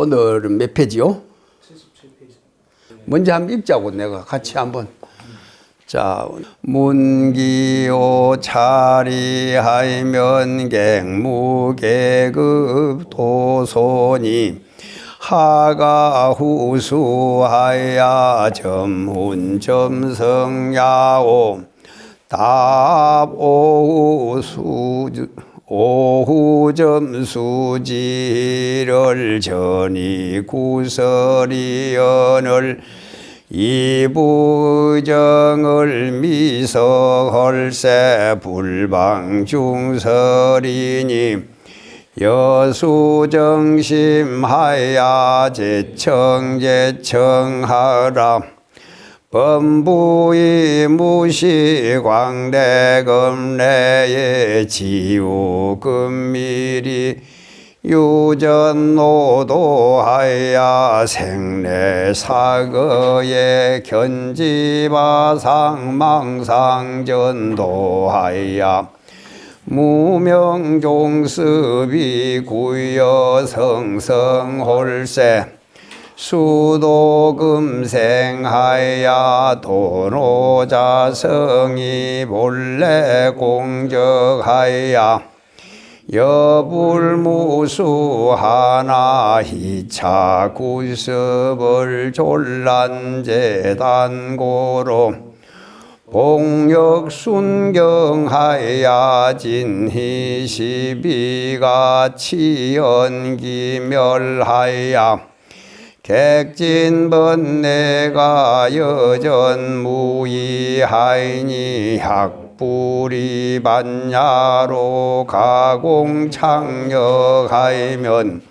오늘은 몇 페이지요? 77페이지. 먼저 한번 읽자고 내가 같이 한번. 자, 문기호 차리하면 갱무계급 도손이 하가후수하야 점훈점성야오 오후점수지를 전이 구설이언을 이부정을 미서헐세 불방중설이니 여수정심하야 제청하라 범부이 무시광대금래의 지우금밀이 유전노도하야 생내사거의 견지바상망상전도하야 무명종습이 구여성성홀세 수도금생하야 도노자성이 본래 공적하야 여불무수하나 희차 구습을 졸란재단고로 봉역순경하야 진희시비가 치연기멸하야 객진번내가 여전무이하이니 학불이 반야로 가공창력하이면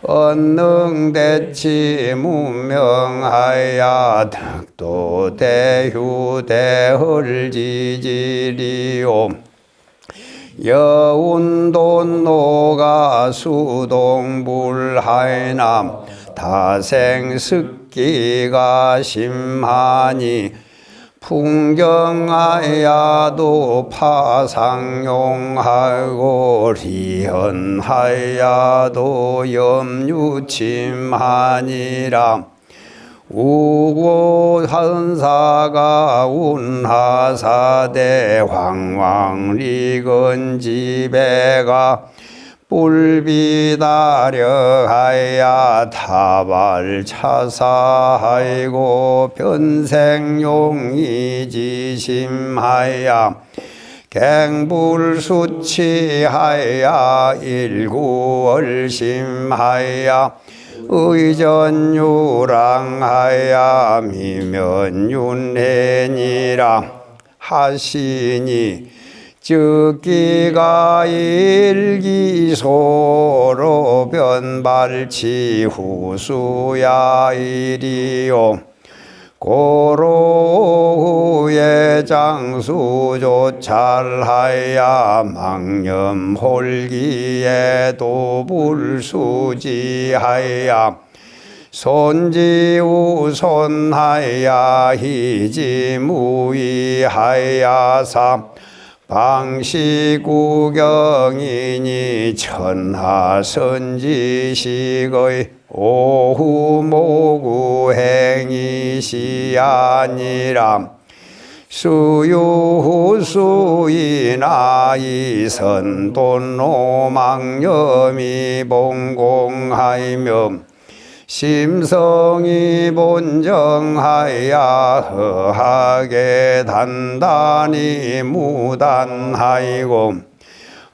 언능대치 문명하야 득도대휴대헐지지리오 여운돈노가 수동불하이남 다생습기가 심하니 풍경하야도 파상용하고 리언하야도 염유침하니라 우고한사가 운하사대 황왕리건지배가 뿔비다려하야 타발차사하이고 변생용이지심하야 갱불수치하야 일구월심하야 의전유랑하야 미면윤회니라 하시니 즉기가 일기소로 변발치 후수야 일이요 고로후의 장수조찰하야 망념홀기에 도불수지하야 손지우손하야 희지무이하야사 방시구경이니 천하선지식의 오후모구행이시아니라 수유후수이나 이선돈노망념이 봉공하이며 심성이 본정하야 허하게 단단히 무단하이고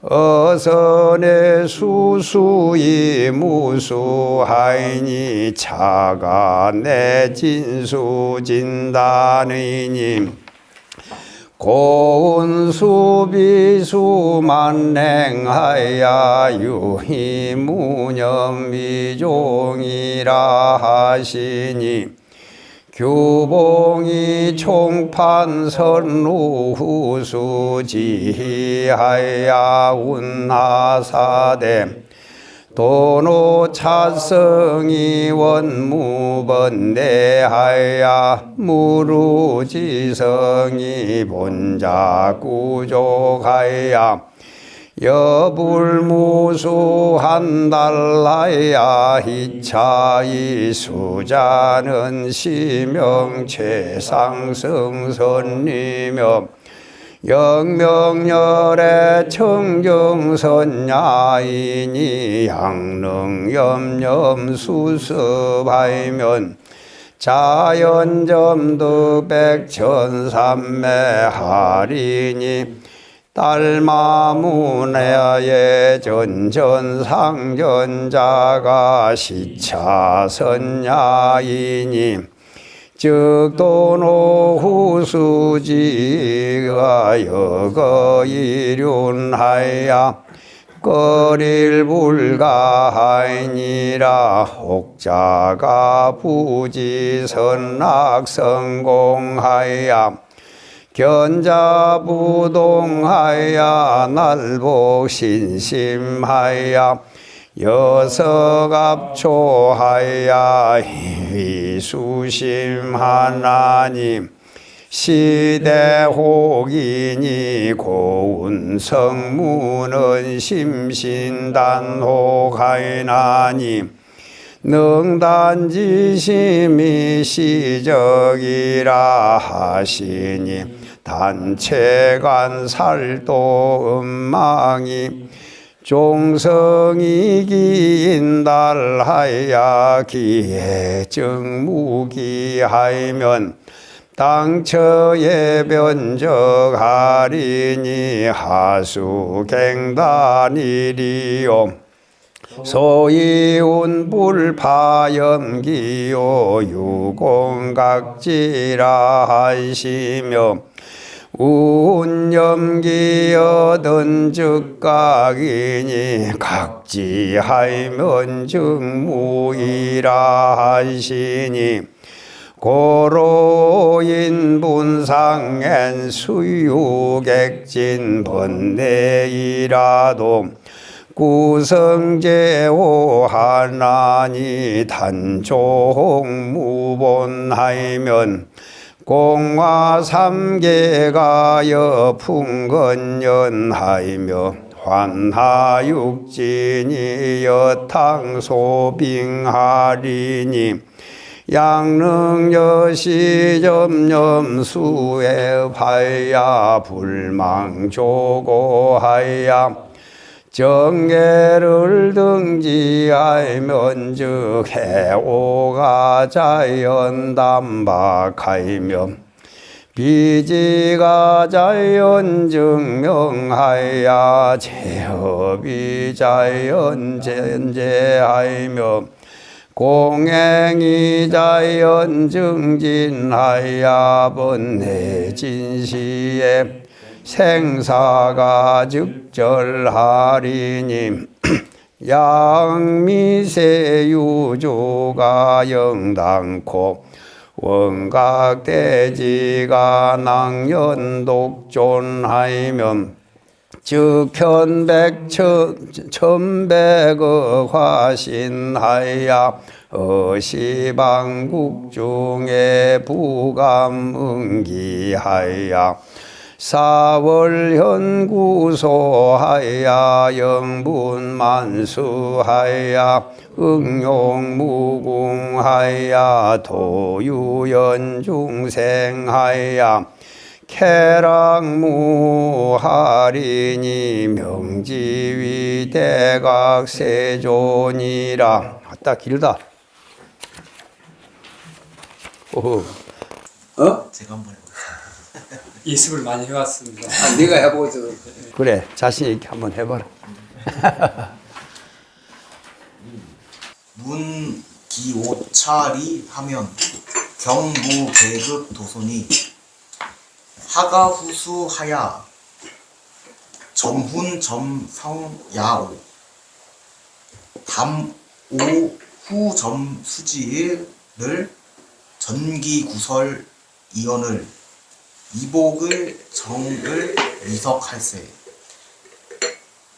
어선의 수수이 무수하이니 차가 내 진수진단이니 고운수비수만행하야 유희무념미종이라 하시니 규봉이 총판선루후수지하야 운하사대 도노차성이 원무번대하야 무루지성이 본자구족하야 여불무수 한달라야 희차이 수자는 시명최상승선이며 영명열의 청정선야이니 양능염염수습하이면 자연점득백천삼매하리니 딸마문야의 전전상전자가 시차선야이니 즉도노후수지가 여거이륜하야 거릴 불가하이니라 혹자가 부지선악성공하야 견자부동하야 날복신심하야 여석압초하야 희수심하나님 시대혹이니 고운성무는 심신단혹하이나니 능단지심이 시적이라 하시니 단체간살도 음망이 종성이 기인달하야 기해증무기하이면 당처에 변적하리니 하수갱단이리요 소이운불파염기요 유공각지라 하시며 운염기여든 즉각이니 각지하이면 즉무이라 하시니 고로인 분상엔 수유객진 번뇌이라도 구성제호 하나니 단종무본하이면 공화삼계가 여풍건연하이며 환하육진이 여탕소빙하리니 양능여시점념수해하야 불망조고하야 정계를 등지하이면 즉 해오가 자연담박하이며 비지가 자연증명하야 제업이 자연전제하이며 공행이 자연증진하야 번뇌진시에 생사가 즉절하리니 양미세유조가 영당코 원각대지가 낭연독존하이면 즉현백천백억 화신하야 어시방국중에 부감응기하야 사월현구소하야 영분만수하야 응용무궁하야 도유연중생하야 쾌락무하리니 명지위대각세존이라. 아따 길다. 오호. 제가 한번 해보겠습니다. 예습을 많이 해왔습니다. 네가 해보자. 그래, 자신 있게 한번 해봐라. 문기오차리 하면 경무계급 도손이 하가후수하야 점훈점성야오 담오후점수지를 전기구설 이언을 이복을 정을 이석할세.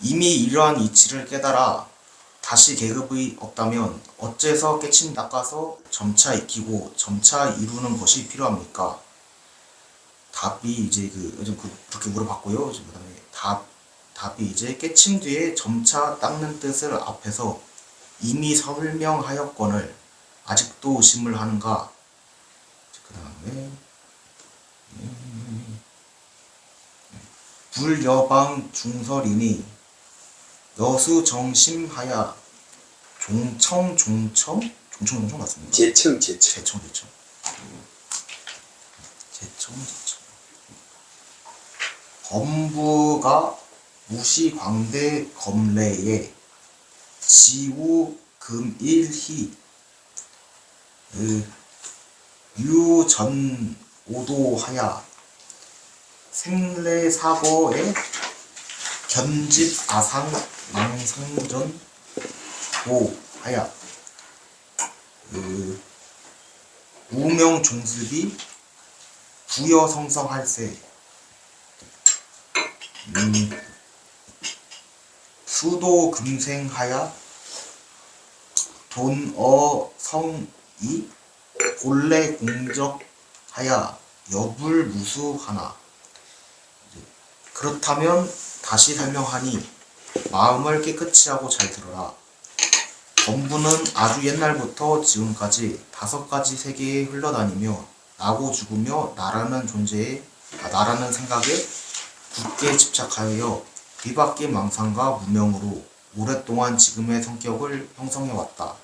이미 이러한 이치를 깨달아 다시 계급이 없다면 어째서 깨친 닦아서 점차 익히고 점차 이루는 것이 필요합니까? 답이 이제 그렇게 물어봤고요. 그다음에 답이 이제 깨친 뒤에 점차 닦는 뜻을 앞에서 이미 설명하였거늘 아직도 의심을 하는가. 그 다음에 불여방 중설이니 여수정심하야 종청 맞습니다. 제청. 제청. 범부가 무시광대 검래에 지우 금일희 유전오도하야 생례사거에 견집 아상 망상전 오하야 무명 종습이 부여성성할세 수도 금생하야 돈어성이 본래 공적하야 여불무수하나. 그렇다면 다시 설명하니 마음을 깨끗이 하고 잘 들어라. 범부는 아주 옛날부터 지금까지 5가지 세계에 흘러다니며 나고 죽으며 나라는 생각에 굳게 집착하여 뒤바뀐 망상과 무명으로 오랫동안 지금의 성격을 형성해왔다.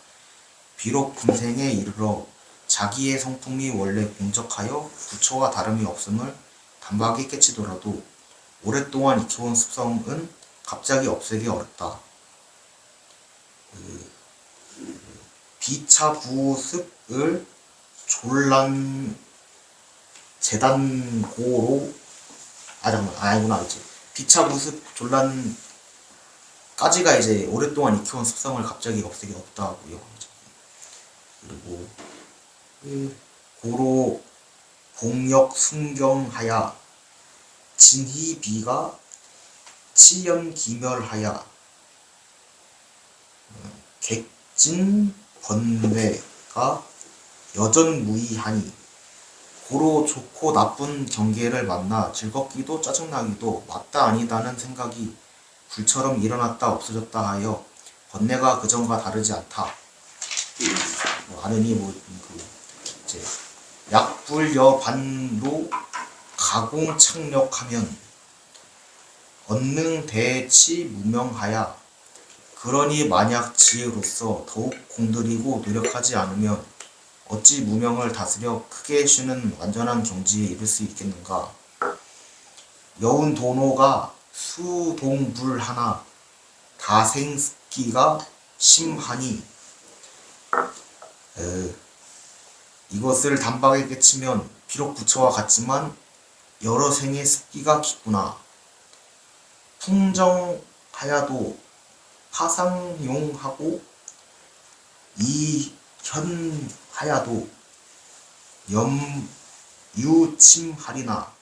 비록 금생에 이르러 자기의 성품이 원래 공적하여 부처와 다름이 없음을 단박에 깨치더라도 오랫동안 익혀온 습성은 갑자기 없애기 어렵다. 비차구습을 재단고로 비차구습 졸란까지가 이제 오랫동안 익혀온 습성을 갑자기 없애기 없다고요. 그리고 고로 공역 순경하야 진희비가 치연기멸하야 객진 번뇌가 여전무의하니 고로 좋고 나쁜 경계를 만나 즐겁기도 짜증나기도 맞다 아니다는 생각이 불처럼 일어났다 없어졌다 하여 번뇌가 그전과 다르지 않다. 아느니 이제 약불여반로 가공착력하면 언능 대치 무명하야. 그러니 만약 지혜로서 더욱 공들이고 노력하지 않으면 어찌 무명을 다스려 크게 쉬는 완전한 경지에 이를 수 있겠는가. 여운 도노가 수동불하나 다생습기가 심하니 이것을 단박에 깨치면 비록 부처와 같지만 여러 생의 습기가 깊구나. 풍정하야도 파상용하고 이현하야도 염유침하리나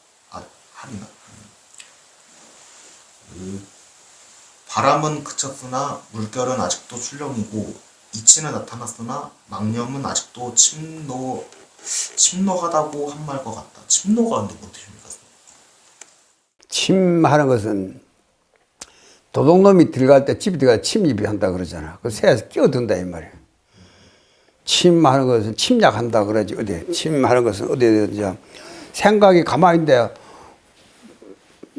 바람은 그쳤으나 물결은 아직도 출렁이고 이치는 나타났으나 망념은 아직도 침노하다고 한 말과 같다. 침노가 근데 뭔 뜻입니까? 침하는 것은 도둑놈이 들어갈 때 집에 들어갈 때 침입이 한다 그러잖아. 그 새에서 끼어든다 이 말이야. 침하는 것은 침략한다 그러지. 어디 침하는 것은 어디든지 생각이 가만히 있는데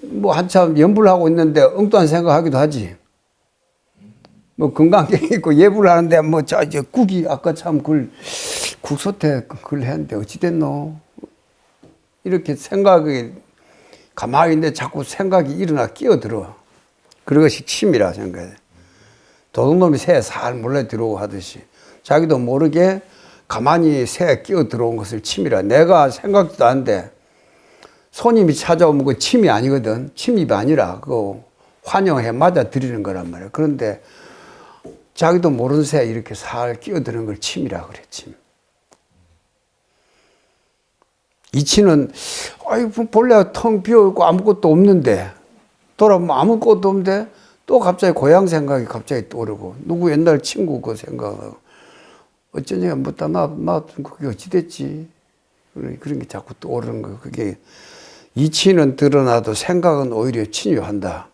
뭐 한참 연불을 하고 있는데 엉뚱한 생각하기도 하지. 뭐 건강경이 있고 예불을 하는데 뭐 저 이제 국이 아까 참 국소태 그걸 했는데 어찌 됐노? 이렇게 생각이 가만히 있는데 자꾸 생각이 일어나 끼어들어. 그것이 침이라 생각해. 도둑놈이 새에 살 몰래 들어오고 하듯이 자기도 모르게 가만히 새에 끼어 들어온 것을 침이라. 내가 생각도 안 돼. 손님이 찾아오면 그 침이 아니거든. 침입이 아니라 그거 환영해 맞아 드리는 거란 말이야. 그런데 자기도 모르는 새에 이렇게 살 끼어드는 걸 침이라 그래. 침. 이치는 본래 텅 비어있고 아무것도 없는데 돌아보면 아무것도 없는데 또 갑자기 고향 생각이 갑자기 떠오르고 누구 옛날 친구 그 생각하고 어쩌냐 뭐다 나 그게 어찌 됐지 그런 게 자꾸 떠오르는 거예요. 그게 이치는 드러나도 생각은 오히려 친유한다.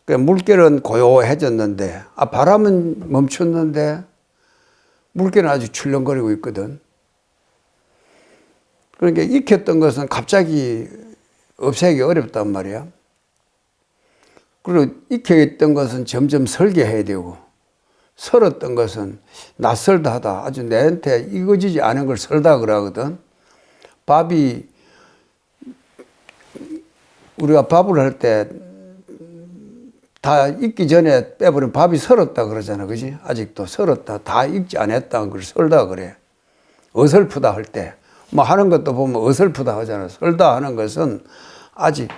물결은 고요해졌는데, 바람은 멈췄는데, 물결은 아주 출렁거리고 있거든. 그러니까 익혔던 것은 갑자기 없애기 어렵단 말이야. 그리고 익혀있던 것은 점점 설계해야 되고, 설었던 것은 낯설다 하다. 아주 내한테 익어지지 않은 걸 설다 그러거든. 밥이, 우리가 밥을 할 때 다 익기 전에 빼버리면 밥이 설었다 그러잖아. 그지? 아직도 설었다. 다 익지 않았다는 걸 설다 그래. 어설프다 할 때. 뭐 하는 것도 보면 어설프다 하잖아. 설다 하는 것은 아직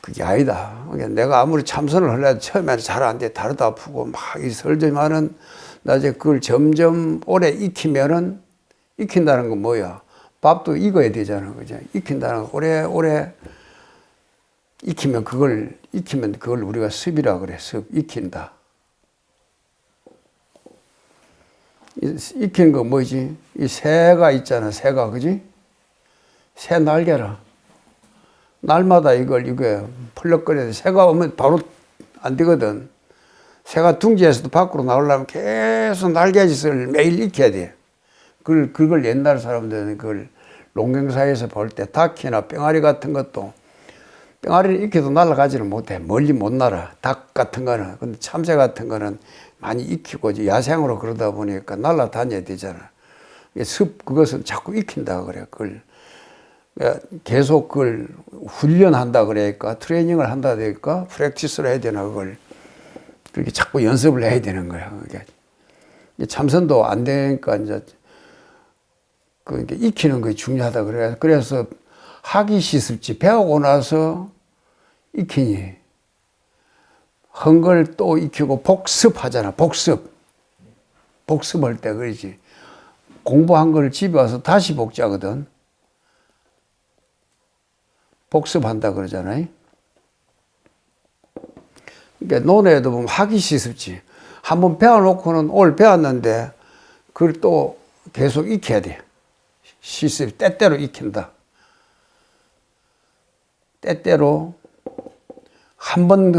그게 아니다. 내가 아무리 참선을 하려도 처음에는 잘 안 돼. 다리도 아프고 막 설지만은 나중에 그걸 점점 오래 익히면은, 익힌다는 건 뭐야? 밥도 익어야 되잖아. 그죠? 익힌다는 건 오래 익히면 그걸 우리가 습이라 그래. 습, 익힌다. 익히는 거 뭐지? 이 새가 있잖아. 새가, 그지? 새 날개라. 날마다 이게 펄럭거려야 새가 오면 바로 안 되거든. 새가 둥지에서도 밖으로 나오려면 계속 날개짓을 매일 익혀야 돼. 그걸 옛날 사람들은 그걸 농경사에서 볼 때 닭이나 뿅아리 같은 것도 뿅아리를 익혀도 날아가지는 못해. 멀리 못 날아. 닭 같은 거는. 근데 참새 같은 거는 많이 익히고 야생으로 그러다 보니까 날아다녀야 되잖아. 그것은 자꾸 익힌다 그래. 그걸 계속 그걸 훈련한다 그래니까 트레이닝을 한다 그러니까 프랙티스를 해야 되나 그걸 그렇게 자꾸 연습을 해야 되는 거야. 그게 참선도 안 되니까 이제 그 익히는 게 중요하다 그래. 그래서 하기 시습지 배우고 나서 익히니 한 걸 또 익히고 복습하잖아. 복습할 때 그러지. 공부한 걸 집에 와서 다시 복자거든. 복습한다 그러잖아요. 그러니까 논에도 보면 하기 시습지. 한번 배워놓고는 오늘 배웠는데 그걸 또 계속 익혀야 돼. 시습 때때로 익힌다. 때때로 한 번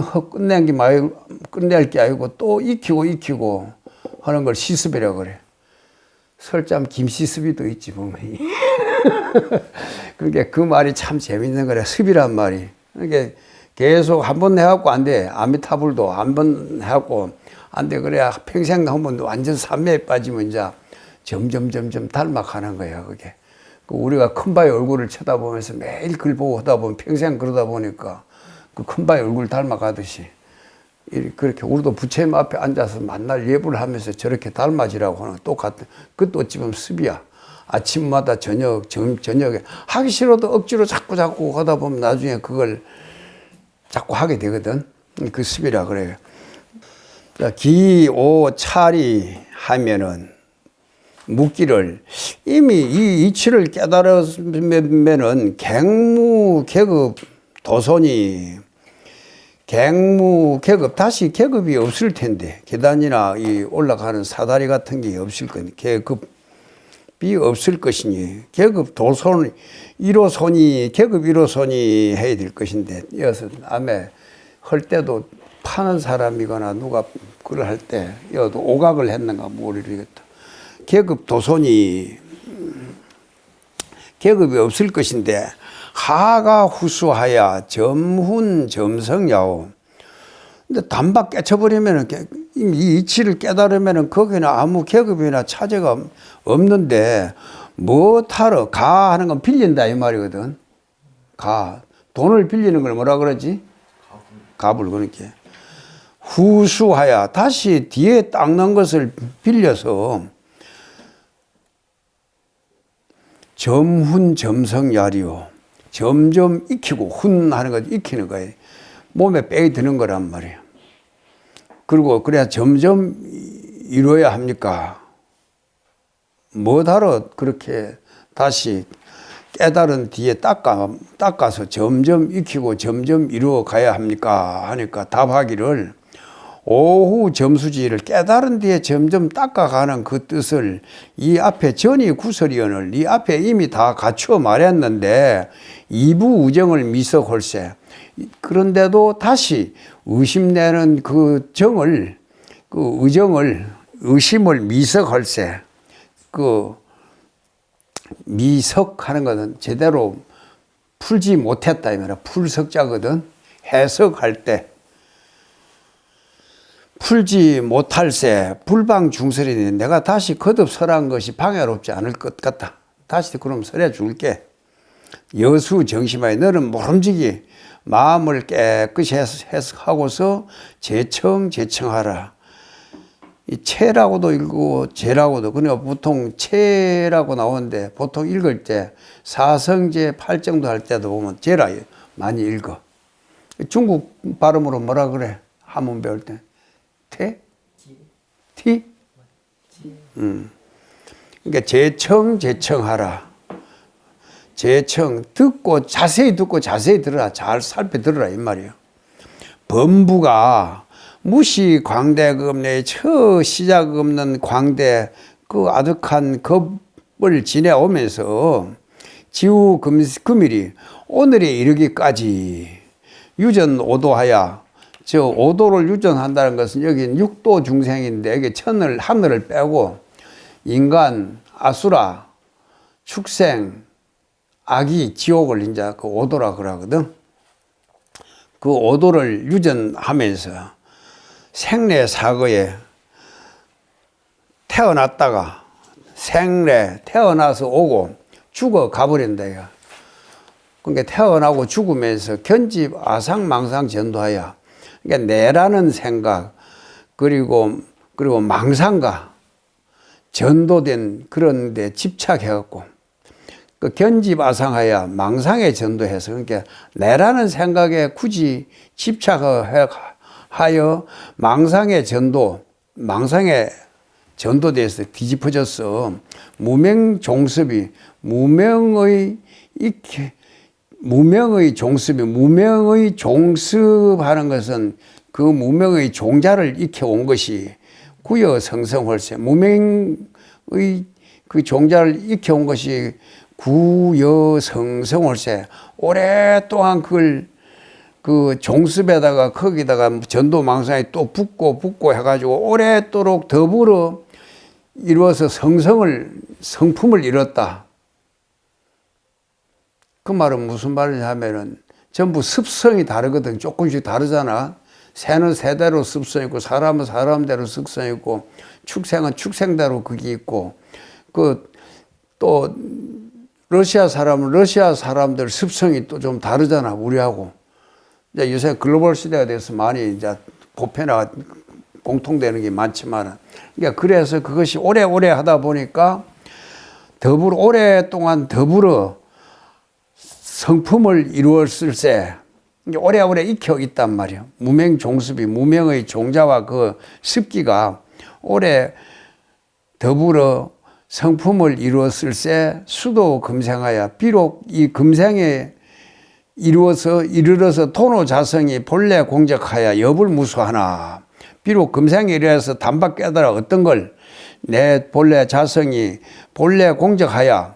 끝낼 게 아니고 또 익히고 하는 걸 시습이라고 그래. 설참 김시습이도 있지 보면. 그러니까 그 말이 참 재밌는 거래. 습이란 말이. 그러니까 계속 한 번 해갖고 안 돼. 아미타불도 한 번 해갖고 안 돼. 그래야 평생 하면 완전 산매에 빠지면 이제 점점 닮아가는 거야. 그게. 우리가 큰바의 얼굴을 쳐다보면서 매일 글 보고 하다 보면 평생 그러다 보니까 그 큰바의 얼굴 닮아가듯이 그렇게 우리도 부처님 앞에 앉아서 만날 예불을 하면서 저렇게 닮아지라고 하는 똑같은 그것도 어찌 보면 습이야. 아침마다 저녁에 하기 싫어도 억지로 자꾸 하다 보면 나중에 그걸 자꾸 하게 되거든. 그 습이라 그래요. 기오차리 하면은 묵기를 이미 이 이치를 깨달으면은 갱무계급 도선이 갱무계급 다시 계급이 없을 텐데 계단이나 이 올라가는 사다리 같은 게 없을 거니 계급이 없을 것이니 계급 도선 1호선이 계급 1호선이 해야 될 것인데 이어서 암에 할 때도 파는 사람이거나 누가 그걸 할 때 여도 오각을 했는가 모르겠다. 계급 도선이 계급이 없을 것인데 하가 후수하야 점훈 점성야오. 근데 단박 깨쳐버리면은 이 이치를 깨달으면은 거기는 아무 계급이나 차제가 없는데 뭐 타러 가 하는 건 빌린다 이 말이거든. 가 돈을 빌리는 걸 뭐라 그러지? 갑을 그렇게 후수하야 다시 뒤에 닦는 것을 빌려서 점훈 점성야리요. 점점 익히고 훈하는 거 익히는 거예요. 몸에 빼이 드는 거란 말이에요. 그리고 그래야 점점 이루어야 합니까? 뭐하러 그렇게 다시 깨달은 뒤에 닦아서 점점 익히고 점점 이루어 가야 합니까? 하니까 답하기를 오후 점수지를 깨달은 뒤에 점점 닦아가는 그 뜻을 이 앞에 전이 구설이언을 이 앞에 이미 다 갖추어 말했는데 이부 우정을 미서 골세 그런데도 다시 의심내는 그 정을, 그 의정을, 의심을 미석할세. 그 미석하는 것은 제대로 풀지 못했다 이 말이야. 풀석자거든. 해석할 때 풀지 못할세 불방중설이니 내가 다시 거듭 설한 것이 방해롭지 않을 것 같다. 다시 그럼 설해 줄게. 여수 정심하여 너는 모름지기 마음을 깨끗이 해석하고서 재청하라. 이 채라고도 읽고 제라고도, 그러니까 보통 채라고 나오는데 보통 읽을 때 사성제 팔정도 할 때도 보면 제라 많이 읽어. 중국 발음으로 뭐라 그래? 한문 배울 때 태? 티? 그러니까 재청하라. 듣고 자세히 들어라. 잘 살펴 들어라 이 말이에요. 범부가 무시 광대급내 처 시작 없는 광대 그 아득한 겁을 지내오면서 지우 금일이 오늘에 이르기까지 유전 오도하야. 저 오도를 유전한다는 것은 여기 육도 중생인데 여기 천을 하늘을 빼고 인간, 아수라, 축생, 악이 지옥을 이제 그 오도라 그러거든. 그 오도를 유전하면서 생례 사거에 태어났다가 생례 태어나서 오고 죽어 가버린다 이거. 그러니까 태어나고 죽으면서 견집 아상망상 전도하여. 그러니까 내라는 생각 그리고 망상가 전도된 그런 데 집착해갖고 그 견집아상하여 망상에 전도해서 그러니까 내라는 생각에 굳이 집착하여 망상에 전도돼서 뒤집어졌어. 무명종습이 무명의 종습하는 것은 그 무명의 종자를 익혀온 것이 구여성성홀세. 무명의 그 종자를 익혀온 것이 구여성성홀세. 오랫동안 그걸 그 종습에다가 거기다가 전도망상에 또 붙고 해가지고 오랫도록 더불어 이루어서 성품을 이뤘다. 그 말은 무슨 말이냐 하면은 전부 습성이 다르거든. 조금씩 다르잖아. 새는 새대로 습성이 있고 사람은 사람대로 습성이 있고 축생은 축생대로 그게 있고 그 또 러시아 사람은 러시아 사람들 습성이 또 좀 다르잖아. 우리하고. 이제 요새 글로벌 시대가 돼서 많이 이제 보편화 공통되는 게 많지만 그러니까 그래서 그것이 오래오래 하다 보니까 오랫동안 더불어 성품을 이루었을세. 오래오래 익혀 있단 말이에요. 무명종습이 무명의 종자와 그 습기가 오래 더불어 성품을 이루었을세. 수도 금생하여 비록 이 금생에 이르러서 토노자성이 본래 공적하여 여불 무수하나 비록 금생에 이르러서 단박 깨달아 어떤 걸 내 본래 자성이 본래 공적하여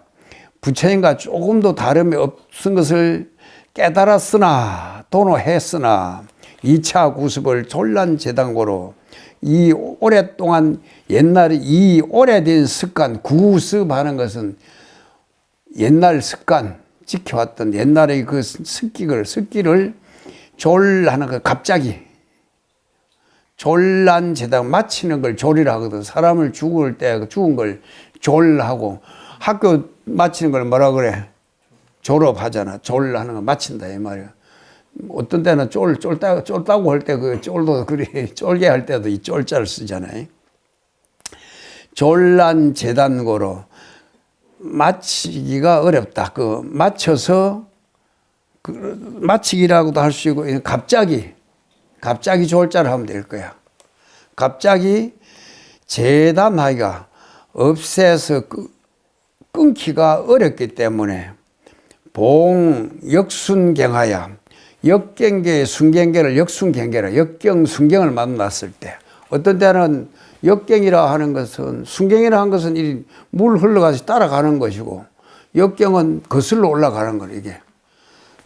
부처님과 조금도 다름이 없은 것을 깨달았으나 도노했으나 2차 구습을 졸란재단고로 이 오랫동안 옛날에 이 오래된 습관 구습하는 것은 옛날 습관 지켜왔던 옛날의 그 습기를 졸하는 거 갑자기 졸란재단 마치는 걸 졸이라 하거든. 사람을 죽을 때 죽은 걸 졸하고 학교 마치는 걸 뭐라 그래? 졸업하잖아. 졸하는 거 마친다 이 말이야. 어떤 때는 쫄다고 할 때 그 쫄도 그리 쫄게 할 때도 이 쫄자를 쓰잖아요. 졸란재단고로 마치기가 어렵다. 그 맞춰서 마치기라고도 할 수 있고 갑자기 졸자를 하면 될 거야. 갑자기 재단하기가 없애서 끊기가 어렵기 때문에 봉역순경하여 역경계 순경계를 역순경계라 역경순경을 만났을 때 어떤 때는 역경이라 하는 것은 순경이라 하는 것은 이 물 흘러가서 따라가는 것이고 역경은 거슬러 올라가는 거예요. 이게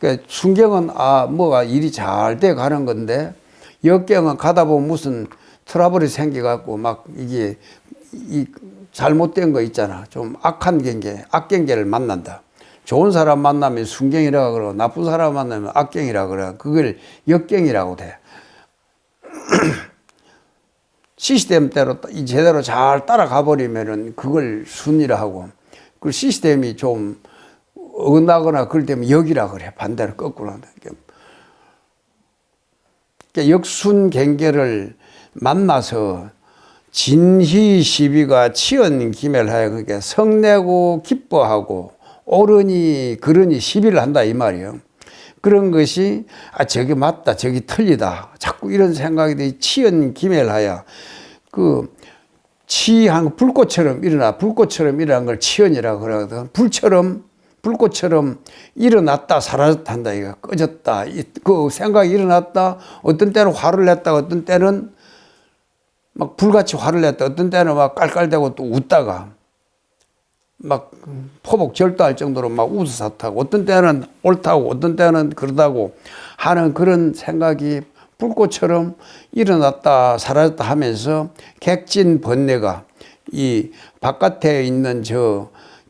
그러니까 순경은 뭐가 일이 잘 돼 가는 건데 역경은 가다 보면 무슨 트러블이 생겨갖고 막 이게 잘못된 거 있잖아. 좀 악한 경계, 악경계를 만난다. 좋은 사람 만나면 순경이라고 그러고 나쁜 사람 만나면 악경이라고 그래. 그걸 역경이라고 돼. 시스템대로 제대로 잘 따라가 버리면은 그걸 순이라 하고, 그 시스템이 좀 어긋나거나 그럴 때면 역이라 그래. 반대로 거꾸로 한다. 그러니까 역순 경계를 만나서 진희 시비가 치연기멸하여, 그러니까 성내고 기뻐하고 옳으니 그러니 시비를 한다 이 말이에요. 그런 것이 저게 맞다 저게 틀리다 자꾸 이런 생각이 치연기멸하여, 그 치한 불꽃처럼 일어난 걸 치연이라고 그러거든. 불꽃처럼 일어났다 사라졌다 한다. 이거 꺼졌다. 그 생각이 일어났다. 어떤 때는 화를 냈다. 어떤 때는 막 불같이 화를 냈다. 어떤 때는 막 깔깔대고 또 웃다가 막 포복 절도할 정도로 막 웃어서 타고, 어떤 때는 옳다고 어떤 때는 그러다고 하는 그런 생각이 불꽃처럼 일어났다 사라졌다 하면서 객진 번뇌가 이 바깥에 있는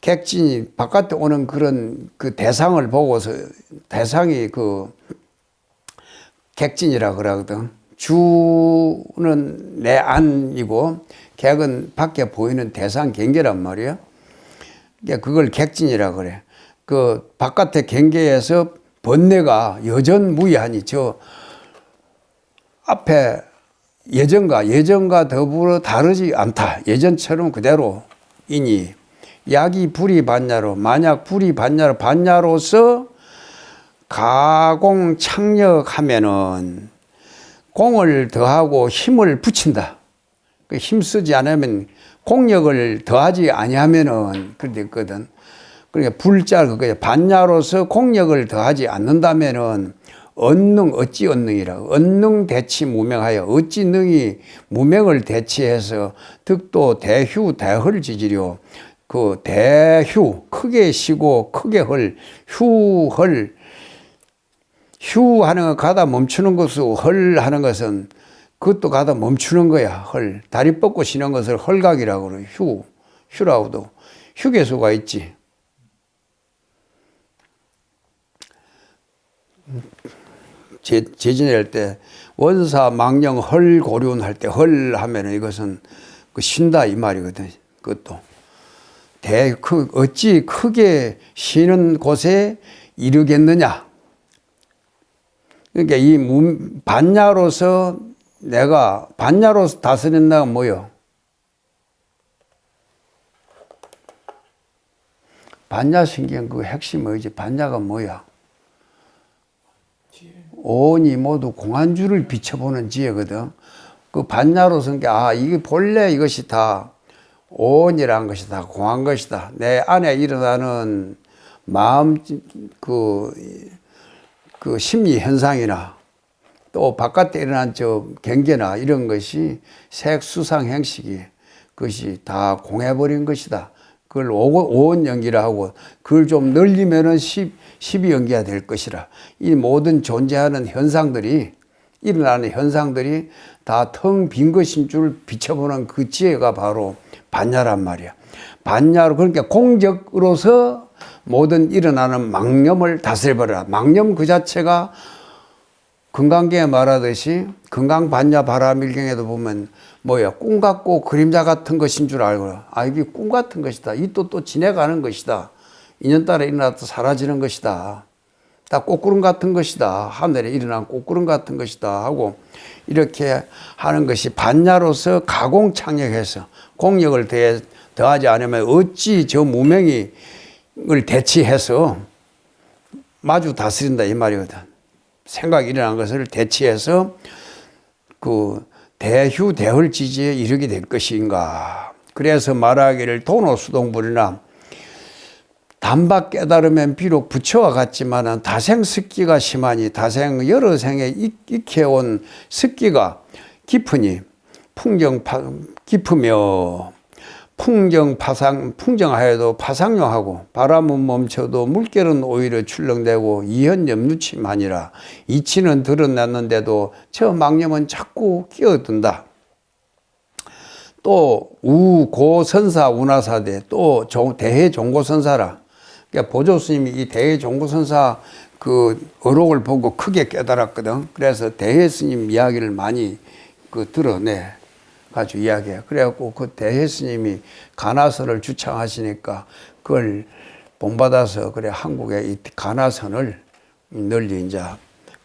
객진이 바깥에 오는 그런 그 대상을 보고서, 대상이 그 객진이라 그러거든. 주는 내 안이고 객은 밖에 보이는 대상 경계란 말이야. 그러니까 그걸 객진이라 그래. 그 바깥의 경계에서 번뇌가 여전무이하니 앞에 예전과 더불어 다르지 않다. 예전처럼 그대로이니 약이 불이 반야로, 만약 불이 반야로서 가공창력하면은 공을 더하고 힘을 붙인다. 그 힘쓰지 않으면 공력을 더하지 아니하면은 그렇게 됐거든. 그러니까 불자 그거야. 반야로서 공력을 더하지 않는다면은 어찌 언능이라고. 언능 대치 무명하여 어찌 능이 무명을 대치해서 득도 대휴 대헐 지지려. 그 대휴 크게 쉬고 크게 헐 휴헐 휴하는 거 가다 멈추는 것으로 헐 하는 것은 그것도 가다 멈추는 거야. 헐 다리 뻗고 쉬는 것을 헐각이라고 그래. 휴라고도 휴게소가 있지. 제진할 때 원사 망령 헐 고륜 할 때 헐 하면은 이것은 그 쉰다 이 말이거든. 그것도 어찌 크게 쉬는 곳에 이르겠느냐. 그러니까 이 반야로서 내가 반야로서 다스린다가 뭐요? 반야신경 그 핵심 뭐지? 반야가 뭐야? 온이 모두 공안주를 비춰보는 지혜거든. 그 반야로서 이게 본래 이것이 다 온이라는 것이 다 공한 것이다. 내 안에 일어나는 마음 그 심리 현상이나 또 바깥에 일어난 경계나 이런 것이 색수상 행식이 그것이 다 공해버린 것이다. 그걸 오온연기라 하고, 그걸 좀 늘리면은 12연기가 될 것이라. 이 모든 존재하는 현상들이, 일어나는 현상들이 다 텅 빈 것인 줄 비춰보는 그 지혜가 바로 반야란 말이야. 반야로, 그러니까 공적으로서 모든 일어나는 망념을 다스려버려라. 망념 그 자체가 금강경에 말하듯이 금강반야 바라밀경에도 보면 뭐야, 꿈 같고 그림자 같은 것인 줄 알고, 이게 꿈 같은 것이다. 이 또 지내가는 것이다. 인연따라 일어나서 사라지는 것이다. 다 꽃구름 같은 것이다. 하늘에 일어난 꽃구름 같은 것이다 하고 이렇게 하는 것이 반야로서 가공창력해서 공력을 더하지 않으면 어찌 저 무명을 대치해서 마주 다스린다 이 말이거든. 생각이 일어난 것을 대치해서 그 대휴 대헐 지지에 이르게 될 것인가. 그래서 말하기를 도노수동불이나 단박 깨달으면 비록 부처와 같지만 다생 습기가 심하니, 다생 여러 생에 익혀온 습기가 깊으니, 풍경 깊으며 풍정하여도 파상용하고 바람은 멈춰도 물결은 오히려 출렁대고 이현염 누치만이라 이치는 드러났는데도 저 망념은 자꾸 끼어든다. 또 우고선사 운하사대 또 대해종고선사라. 그러니까 보조스님이 이 대해종고선사 그 어록을 보고 크게 깨달았거든. 그래서 대해스님 이야기를 많이 드러내 가지고 이야기해. 그래갖고 그 대해스님이 가나선을 주창하시니까 그걸 본받아서 그래 한국에 이 가나선을 널리 이제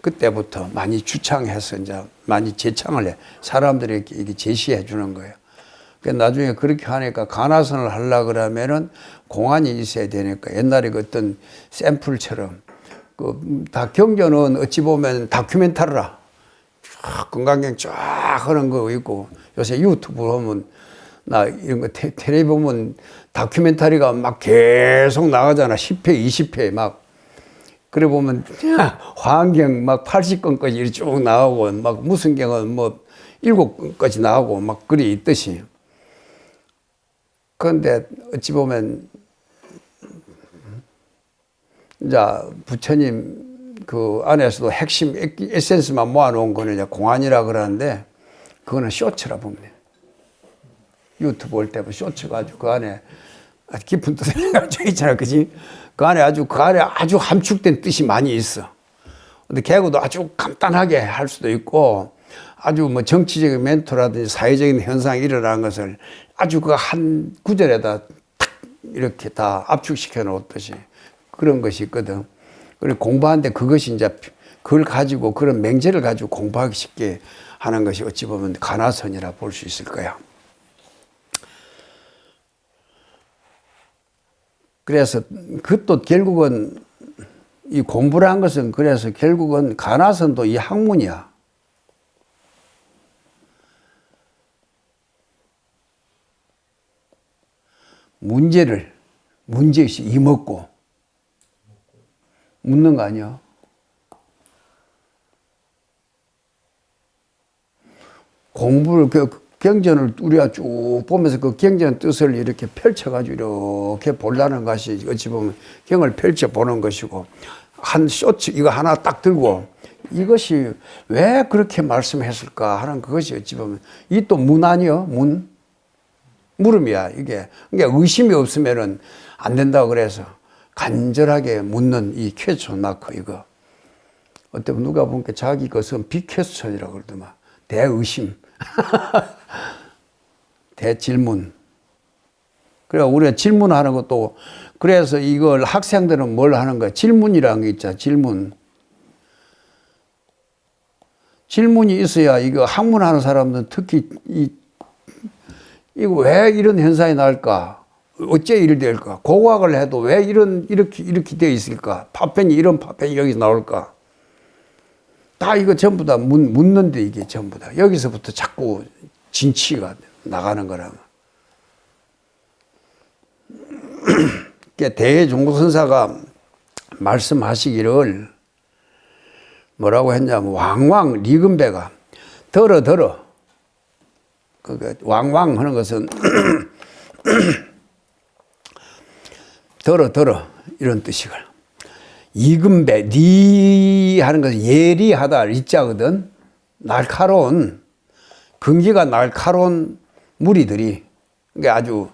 그때부터 많이 주창해서 이제 많이 제창을 해. 사람들에게 이게 제시해 주는 거예요. 나중에 그렇게 하니까 가나선을 하려고 그러면은 공안이 있어야 되니까 옛날에 그 어떤 샘플처럼 다 경전은 어찌 보면 다큐멘터리라. 건강경 쫙 하는 거 있고 요새 유튜브 보면 나 이런 거 텔레비 보면 다큐멘터리가 막 계속 나가잖아. 10회, 20회 막. 그래 보면 화엄경 막 80건까지 쭉 나오고 막 무슨 경은 뭐 7건까지 나오고 막 그리 있듯이. 그런데 어찌 보면 이제 부처님 그 안에서도 핵심 에센스만 모아놓은 거는 이제 공안이라 그러는데 그거는 쇼츠라 봅니다. 유튜브 올 때부터 쇼츠 가지고 그 안에 깊은 뜻을 가지고 있잖아, 그지? 그 안에 아주 함축된 뜻이 많이 있어. 근데 개구도 아주 간단하게 할 수도 있고 아주 뭐 정치적인 멘토라든지 사회적인 현상이 일어나는 것을 아주 그 한 구절에다 탁 이렇게 다 압축시켜 놓았듯이 그런 것이 있거든. 그리고 공부하는데 그것이 이제 그걸 가지고 그런 맹제를 가지고 공부하기 쉽게 하는 것이 어찌 보면 가나선이라 볼 수 있을 거야. 그래서 그것도 결국은 이 공부를 한 것은 그래서 결국은 가나선도 이 학문이야. 문제의식 이먹고 묻는 거 아니야? 공부를 경전을 우리가 쭉 보면서 그 경전 뜻을 이렇게 펼쳐가지고 이렇게 보려는 것이 어찌 보면 경을 펼쳐 보는 것이고 한 쇼츠 이거 하나 딱 들고 이것이 왜 그렇게 말씀했을까 하는 그것이 어찌 보면 이 또 문 아니요? 물음이야 이게. 그러니까 의심이 없으면은 안 된다고 그래서 간절하게 묻는 이 퀘스천 마크 이거. 어때 누가 보니까 자기 것은 비퀘스천이라고 그러더만. 대의심. 대질문. 그래 우리가 질문하는 것도 그래서 이걸 학생들은 뭘 하는 거야? 질문이라는 게 있잖아. 질문이 있어야 이거 학문하는 사람들은 특히 이거 왜 이런 현상이 날까? 어째 이리 될까? 고고학을 해도 왜 이렇게 되어 있을까? 파편이 이런 파편이 여기 나올까? 다 이거 전부 다 묻는데 이게 전부 다. 여기서부터 자꾸 진치가 나가는 거라면. 대종고선사가 말씀하시기를 뭐라고 했냐면 왕왕 리금배가 들어. 그 왕왕 하는 것은 들어 이런 뜻이거든. 이금배 리 하는 것은 예리하다 리자거든. 날카로운 근기가 날카로운 무리들이 그러니까 아주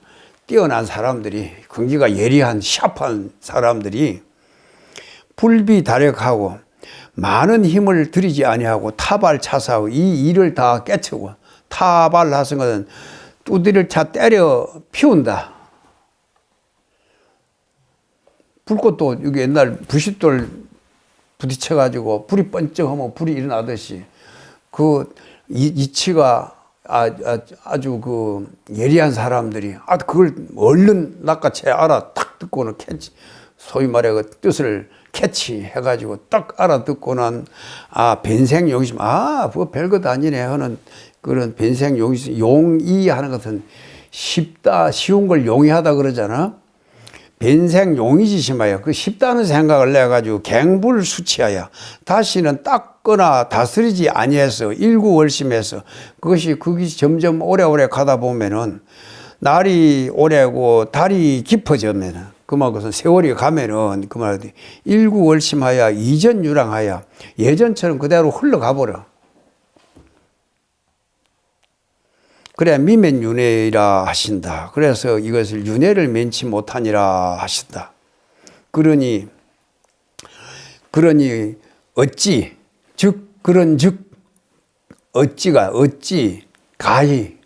뛰어난 사람들이 근기가 예리한 샤프한 사람들이 불비다력하고 많은 힘을 들이지 아니하고 타발차사하고 이 일을 다 깨치고 타발하신 것은 두드리를 차 때려 피운다. 불꽃도 여기 옛날 부싯돌 부딪혀가지고 불이 번쩍하면 불이 일어나듯이 그 이치가 아주 그 예리한 사람들이 그걸 얼른 낚아채 알아 딱 듣고는 캐치 소위 말해 그 뜻을 캐치해가지고 딱 알아듣고는 변생용심 그거 별것 아니네 하는 그런 변생용심 용이하는 것은 쉬운 걸 용이하다 그러잖아. 변생용이지심하여 그 쉽다는 생각을 내가지고 갱불수치하여 다시는 닦거나 다스리지 아니해서 일구월심해서 그것이 점점 오래오래 가다 보면은 날이 오래고 달이 깊어지면은 그만큼 세월이 가면은 그 말이 일구월심하여 이전유랑하여 예전처럼 그대로 흘러가 버려. 그래 미면윤회이라 하신다. 그래서 이것을 윤회를 면치 못하니라 하신다. 그러니 어찌 즉 그런즉 어찌가 어찌 가히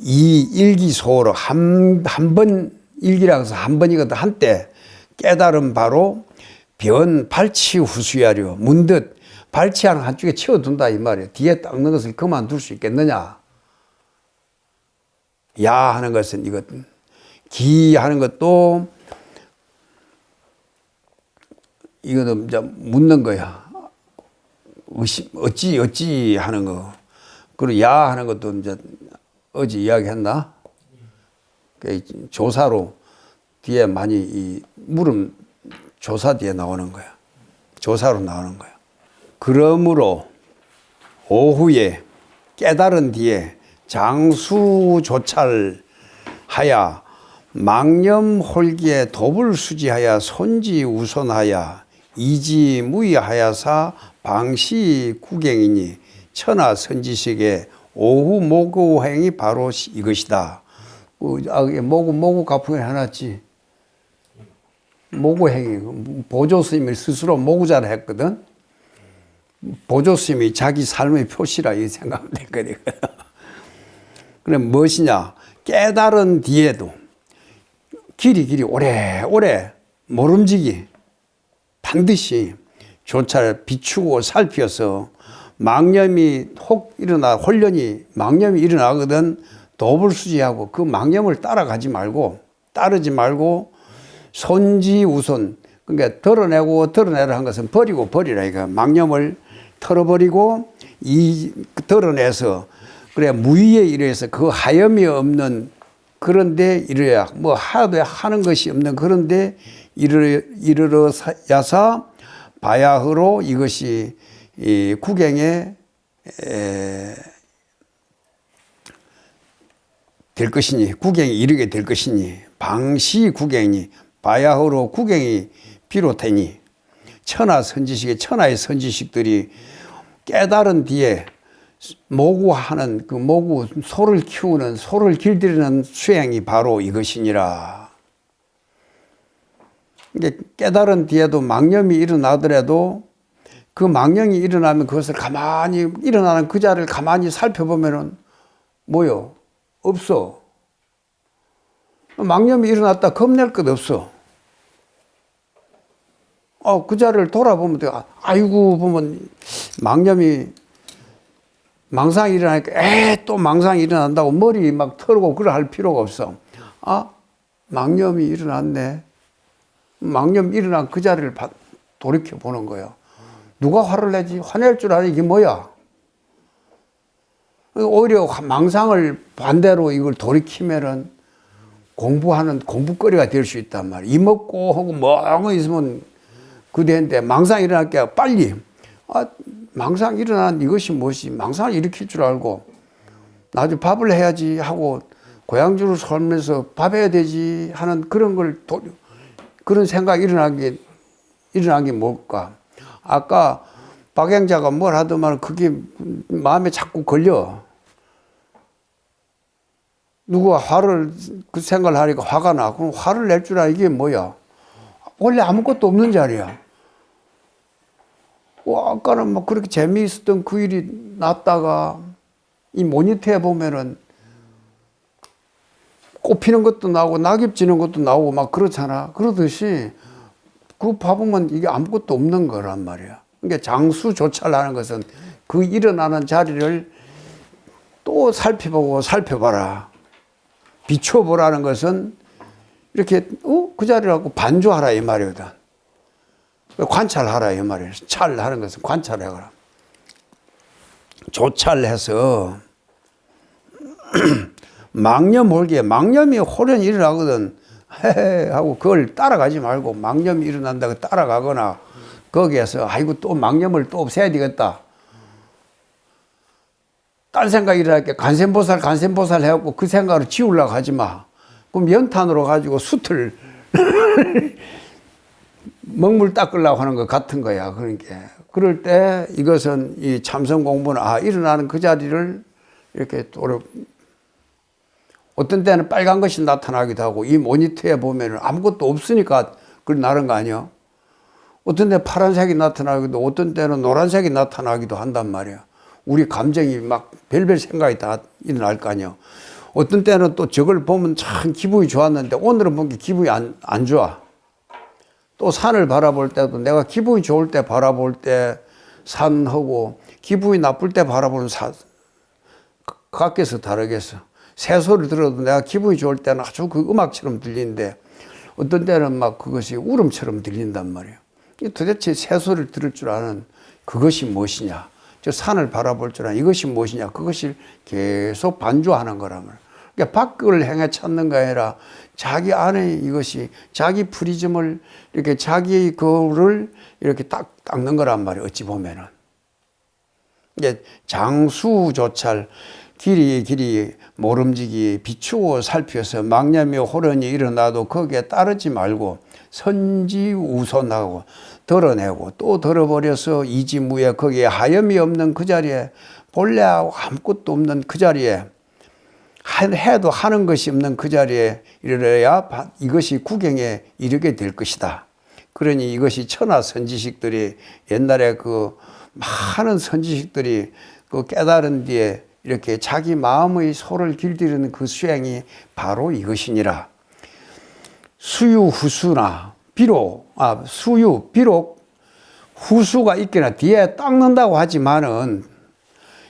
이 일기소로 한 번 일기라고 해서 한 번이거든 한때 깨달은 바로 변 발치후수야려 문득 발치하는 한쪽에 치워둔다 이 말이에요. 뒤에 닦는 것을 그만둘 수 있겠느냐. 야 하는 것은 이것 기 하는 것도 이거는 이제 묻는 거야. 어찌 하는 거. 그리고 야 하는 것도 이제 어제 이야기했나? 조사로 뒤에 많이 이 물음 조사 뒤에 나오는 거야. 조사로 나오는 거야. 그러므로 오후에 깨달은 뒤에 장수조찰하여 망념홀기에 도불수지하여 손지우손하여 이지무의하여사 방시구경이니 천하선지식의 오후모구행이 바로 이것이다. 모구 가풍에 해놨지. 모구행위. 보조스님이 스스로 모구자를 했거든. 보조스님이 자기 삶의 표시라 이 생각하면 됐거든. 그럼 무엇이냐? 깨달은 뒤에도 길이 오래 모름지기 반드시 조차를 비추고 살펴서 망념이 혹 일어나 혼련이 망념이 일어나거든 도불수지하고 그 망념을 따르지 말고 손지우손 그러니까 드러내라 한 것은 버리라 이거 망념을 털어버리고 드러내서 그래 무의에 이르해서 그 하염이 없는 그런데 이르야 뭐 하는 것이 없는 그런데 이르러야사 바야흐로 이것이 이 구경에 될 것이니 구경이 이르게 될 것이니 방시 구경이 바야흐로 구경이 비롯되니 천하의 선지식들이 깨달은 뒤에 모구하는 그 모구 소를 키우는 소를 길들이는 수행이 바로 이것이니라. 깨달은 뒤에도 망념이 일어나더라도 그 망념이 일어나면 그것을 가만히 일어나는 그 자를 가만히 살펴보면은 뭐요? 없어. 망념이 일어났다 겁낼 것 없어. 그 자를 돌아보면 돼. 아이고 보면 망상이 일어나니까 또 망상이 일어난다고 머리 막 털고 그래 할 필요가 없어. 망념이 일어났네. 망념 일어난 그 자리를 돌이켜 보는 거예요. 누가 화를 내지? 화낼 줄 아는 이게 뭐야? 오히려 망상을 반대로 이걸 돌이키면은 공부거리가 될 수 있단 말이야. 이먹고 하고 멍 있으면 그대인데 망상 일어날 게 빨리 망상 일어난 이것이 무엇이 망상을 일으킬 줄 알고 나중에 밥을 해야지 하고 고향주를 살면서 밥 해야 되지 하는 그런 그런 생각이 일어난 게 뭘까? 아까 박행자가 뭘 하더만 그게 마음에 자꾸 걸려. 누가 그 생각을 하니까 화가 나. 그럼 화를 낼 줄 알아. 이게 뭐야? 원래 아무것도 없는 자리야. 아까는 막 그렇게 재미있었던 그 일이 났다가 이 모니터에 보면은 꽃피는 것도 나오고 낙엽 지는 것도 나오고 막 그렇잖아. 그러듯이 그거 봐보면 이게 아무것도 없는 거란 말이야. 그러니까 장수조찰하는 것은 그 일어나는 자리를 또 살펴봐라. 비춰보라는 것은 이렇게 그 자리라고 반주하라 이 말이거든. 관찰하라 이 말이에요. 찰하는 것은 관찰해라. 조찰해서 망념이 호련히 일어나거든. 하고 그걸 따라가지 말고 망념이 일어난다고 따라가거나 거기에서 아이고 또 망념을 또 없애야 되겠다. 딴 생각 일어날게 간센보살 해갖고 그 생각으로 지우려고 하지 마. 그럼 연탄으로 가지고 숯을 먹물 닦으려고 하는 것 같은 거야. 그러니까 그럴 때 이것은 이 참선 공부는 일어나는 그 자리를 이렇게 어떤 때는 빨간 것이 나타나기도 하고 이 모니터에 보면은 아무것도 없으니까 그걸 나는 거 아니야. 어떤 때 파란색이 나타나기도 어떤 때는 노란색이 나타나기도 한단 말이야. 우리 감정이 막 별별 생각이 다 일어날 거 아니야. 어떤 때는 또 저걸 보면 참 기분이 좋았는데 오늘은 보니까 기분이 안 좋아. 또 산을 바라볼 때도 내가 기분이 좋을 때 바라볼 때 산하고 기분이 나쁠 때 바라보는 산 각께서 다르겠어. 새소리 들어도 내가 기분이 좋을 때는 아주 그 음악처럼 들리는데 어떤 때는 막 그것이 울음처럼 들린단 말이에요. 도대체 새소리를 들을 줄 아는 그것이 무엇이냐. 저 산을 바라볼 줄 아는 이것이 무엇이냐. 그것을 계속 반주하는 거란 말이에요. 그러니까 밖을 행해 찾는 게 아니라 자기 안에 이것이 자기 프리즘을 이렇게 자기 거를 이렇게 딱 닦는 거란 말이에요. 어찌 보면은. 이게 장수조찰 길이 모름지기 비추어 살펴서 망념이 호련이 일어나도 거기에 따르지 말고 선지우선하고 덜어내고 또 덜어버려서 이지무에 거기에 하염이 없는 그 자리에 본래 아무것도 없는 그 자리에 해도 하는 것이 없는 그 자리에 이르러야 이것이 구경에 이르게 될 것이다. 그러니 이것이 천하 선지식들이 옛날에 그 많은 선지식들이 그 깨달은 뒤에 이렇게 자기 마음의 소를 길들이는 그 수행이 바로 이것이니라. 수유후수나 비록 후수가 있거나 뒤에 닦는다고 하지만은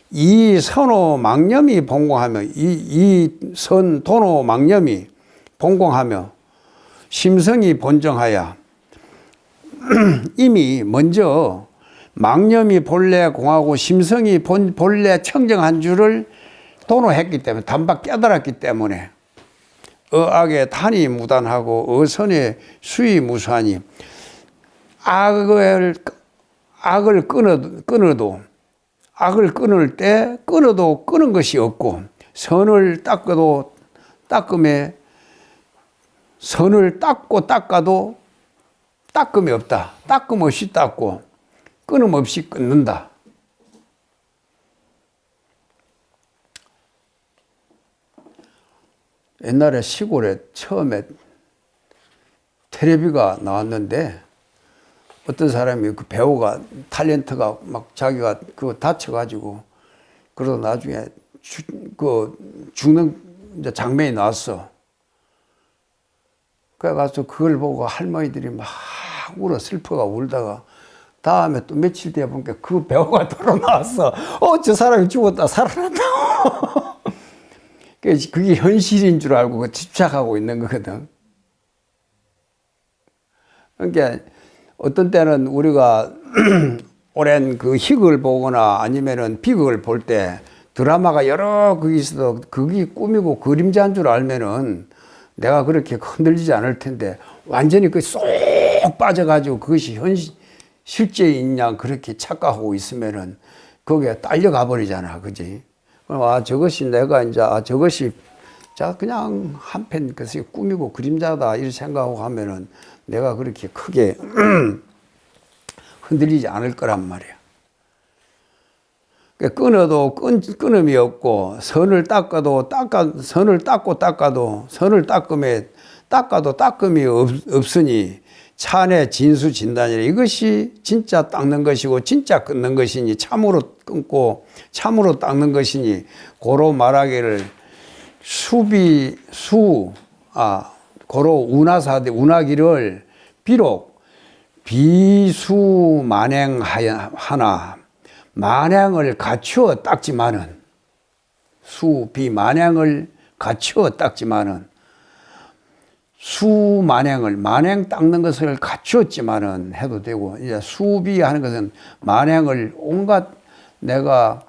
이 선호 망념이 본공하며 이 선 도노 망념이 본공하며 심성이 본정하여 이미 먼저 망념이 본래 공하고 심성이 본래 청정한 줄을 도노했기 때문에 단박 깨달았기 때문에 어악의 탄이 무단하고 어선의 수이 무수하니 악을 끊어도 악을 끊을 때 끊어도 끊은 것이 없고 선을 닦아도 닦음에 선을 닦아도 닦음이 없다. 닦음 없이 닦고 끊음 없이 끊는다. 옛날에 시골에 처음에 텔레비가 나왔는데 어떤 사람이 그 배우가 탤런트가 막 자기가 그거 다쳐가지고 그러다 나중에 죽는 이제 장면이 나왔어. 그래 가서 그걸 보고 할머니들이 막 울어 슬퍼가 울다가 다음에 또 며칠 뒤에 보니까 그 배우가 돌아 나왔어. 저 사람이 죽었다 살아났다. 그게 현실인 줄 알고 집착하고 있는 거거든. 그러니까 어떤 때는 우리가 오랜 그 희극을 보거나 아니면은 비극을 볼 때 드라마가 여러 그게 있어도 그게 꿈이고 그림자인 줄 알면은 내가 그렇게 흔들리지 않을 텐데 완전히 그 쏙 빠져가지고 그것이 실제이냐 그렇게 착각하고 있으면은 거기에 딸려가 버리잖아. 그지? 저것이 내가 이제 저것이 그냥 한편 그것이 꿈이고 그림자다 이렇게 생각하고 하면은 내가 그렇게 크게 흔들리지 않을 거란 말이야. 끊어도 끊음이 없고 선을 닦아도 선을 닦아도 닦음이 없으니 찬의 진수 진단이라. 이것이 진짜 닦는 것이고 진짜 끊는 것이니 참으로 끊고 참으로 닦는 것이니 고로 말하기를 고로 운하기를 비록 비수만행하나 만행을 갖추어 닦지만은 비만행을 갖추어 닦지만은 만행 닦는 것을 갖추었지만은 해도 되고 이제 수비하는 것은 만행을 온갖 내가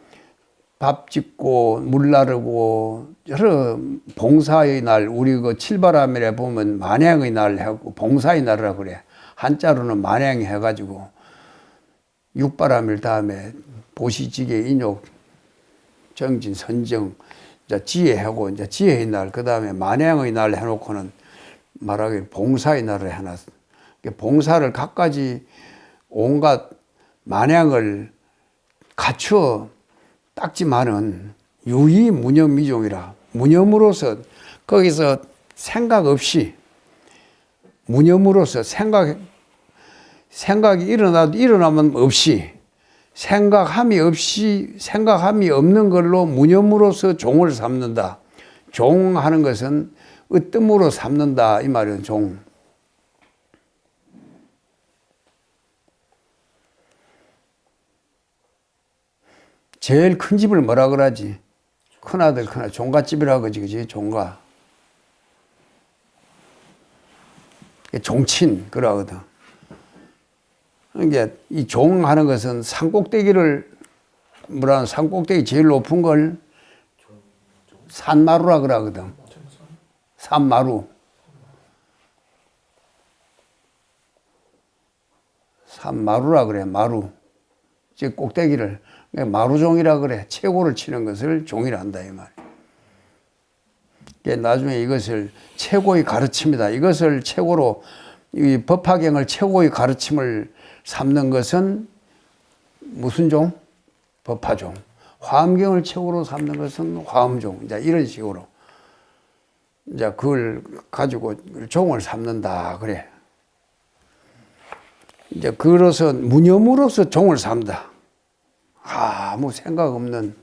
밥 짓고 물 나르고 여러 봉사의 날 우리 그 칠바람일에 보면 만행의 날 하고 봉사의 날이라 그래. 한자로는 만행 해가지고 육바람일 다음에 보시지게 인욕 정진, 선정, 이제 지혜하고 이제 지혜의 날, 그 다음에 만행의 날 해놓고는 말하기 봉사의 날을 해놨어. 봉사를 갖가지 온갖 만행을 갖추어 닦지만은 유의 무념 미종이라 무념으로서 거기서 생각 없이 무념으로서 생각이 일어나면 없이 생각함이 없는 걸로 무념으로서 종을 삼는다. 종하는 것은 으뜸으로 삼는다 이 말이에요. 종. 제일 큰 집을 뭐라 그러지? 큰아들, 큰아들, 종갓집이라 그러지, 그지? 종가. 종친, 그러거든. 그러니까 이 종하는 것은 산꼭대기 제일 높은 걸 산마루라 그러거든. 산마루. 산마루라 그래, 마루. 즉, 꼭대기를. 마루종이라 그래. 최고를 치는 것을 종이라 한다, 이 말. 나중에 이것을 최고의 가르침이다. 이것을 최고로, 이 법화경을 최고의 가르침을 삼는 것은 무슨 종? 법화종. 화엄경을 최고로 삼는 것은 화엄종. 이제 이런 식으로. 이제 그걸 가지고 종을 삼는다. 그래. 이제 그로서 무념으로서 종을 삼다. 아무 생각 없는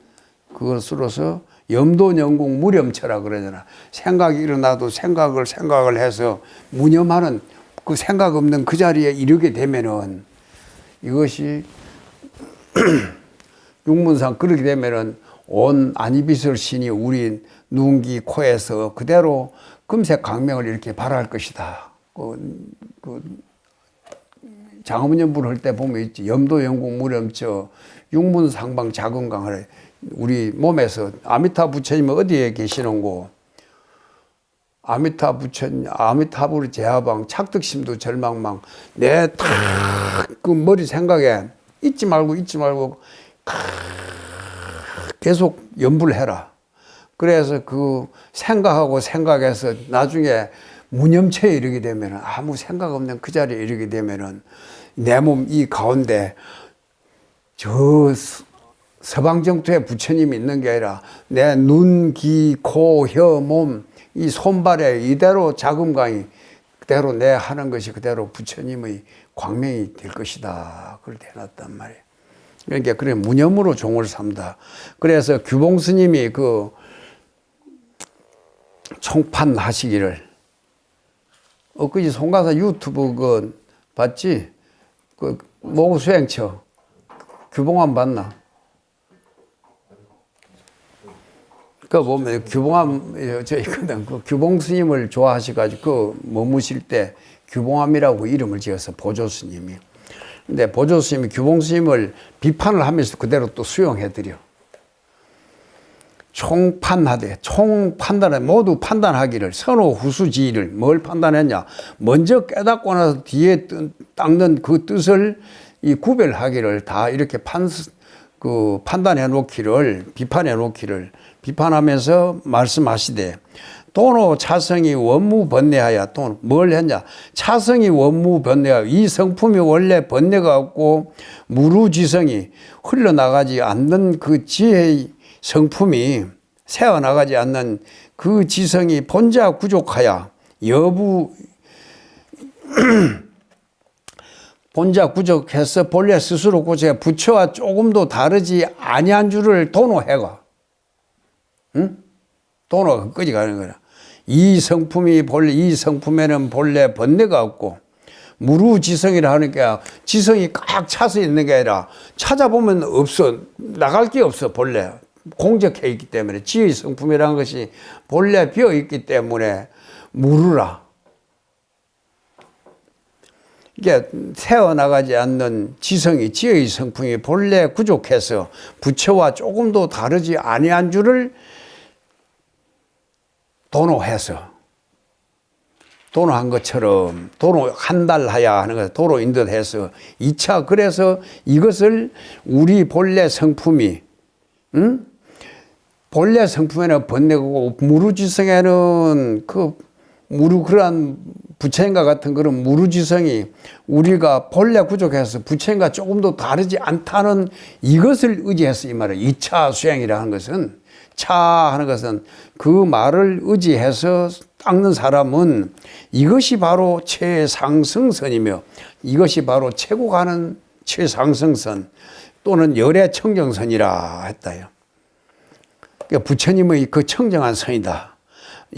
그것으로서 염도연공 무렴처라 그러잖아. 생각이 일어나도 생각을 해서 무념하는 그 생각 없는 그 자리에 이르게 되면은 이것이 육문상 그렇게 되면은 온 안이비설 신이 우리 눈기 코에서 그대로 금색 강명을 이렇게 발할 것이다. 장엄연불 할 때 보면 있지. 염도연공 무렴처 육문상방 자금강을 우리 몸에서 아미타 부처님은 어디에 계시는고? 아미타 부처님, 아미타불 제하방 착득심도 절망망 내 딱 그 머리 생각에 잊지 말고 계속 연불해라. 그래서 그 생각해서 나중에 무념체에 이르게 되면 아무 생각 없는 그 자리에 이르게 되면은 내 몸 이 가운데 저 서방정토에 부처님이 있는 게 아니라 내 눈, 귀, 코, 혀, 몸, 이 손발에 이대로 자금강이 그대로 내 하는 것이 그대로 부처님의 광명이 될 것이다. 그걸 해놨단 말이에요. 그러니까 그래 무념으로 종을 삼다. 그래서 규봉 스님이 그 총판 하시기를 엊그제 송가사 유튜브 그 봤지? 그 모구 수행처 규봉함 봤나? 그 보면 규봉함 저 있거든. 그 규봉 스님을 좋아하셔가지고 그 머무실 때 규봉함이라고 이름을 지어서 보조 스님이. 근데 보조 스님이 규봉 스님을 비판을 하면서 그대로 또 수용해드려. 총판하되 총판단을 모두 판단하기를 선호 후수지를 뭘 판단했냐? 먼저 깨닫고 나서 뒤에 닦는 그 뜻을 이 구별하기를 다 이렇게 판단해 놓기를 비판해 놓기를 비판하면서 말씀하시되 도노 차성이 원무 번뇌하여 또 뭘 했냐? 차성이 원무 번뇌하여 이 성품이 원래 번뇌가 없고 무루지성이 흘러나가지 않는 그 지혜의 성품이 새어나가지 않는 그 지성이 본자 구족하여 여부 본자 구족해서 본래 스스로 고쳐 부처와 조금도 다르지 아니한 줄을 도노해가. 응? 도노가 끝까지 가는 거야. 이 성품에는 본래 번뇌가 없고 무루지성이라 하니까 지성이 꽉 차서 있는 게 아니라 찾아보면 없어. 나갈 게 없어 본래. 공적해 있기 때문에 지의 성품이라는 것이 본래 비어 있기 때문에 무루라. 이게 새어나가지 않는 지성이 지의 성품이 본래 구족해서 부처와 조금도 다르지 아니한 줄을 도노해서 도노한 것처럼 도노 한달하야 하는 것 도로 인도해서 2차 그래서 이것을 우리 본래 성품이 본래 성품에는 번뇌고 무루지성에는 그러한 부처님과 같은 그런 무루지성이 우리가 본래 구족해서 부처님과 조금도 다르지 않다는 이것을 의지해서 이 말을 2차 수행이라 하는 것은 차 하는 것은 그 말을 의지해서 닦는 사람은 이것이 바로 최상승선이며 이것이 바로 최고 가는 최상승선 또는 열의 청정선이라 했다요. 그러니까 부처님의 그 청정한 선이다.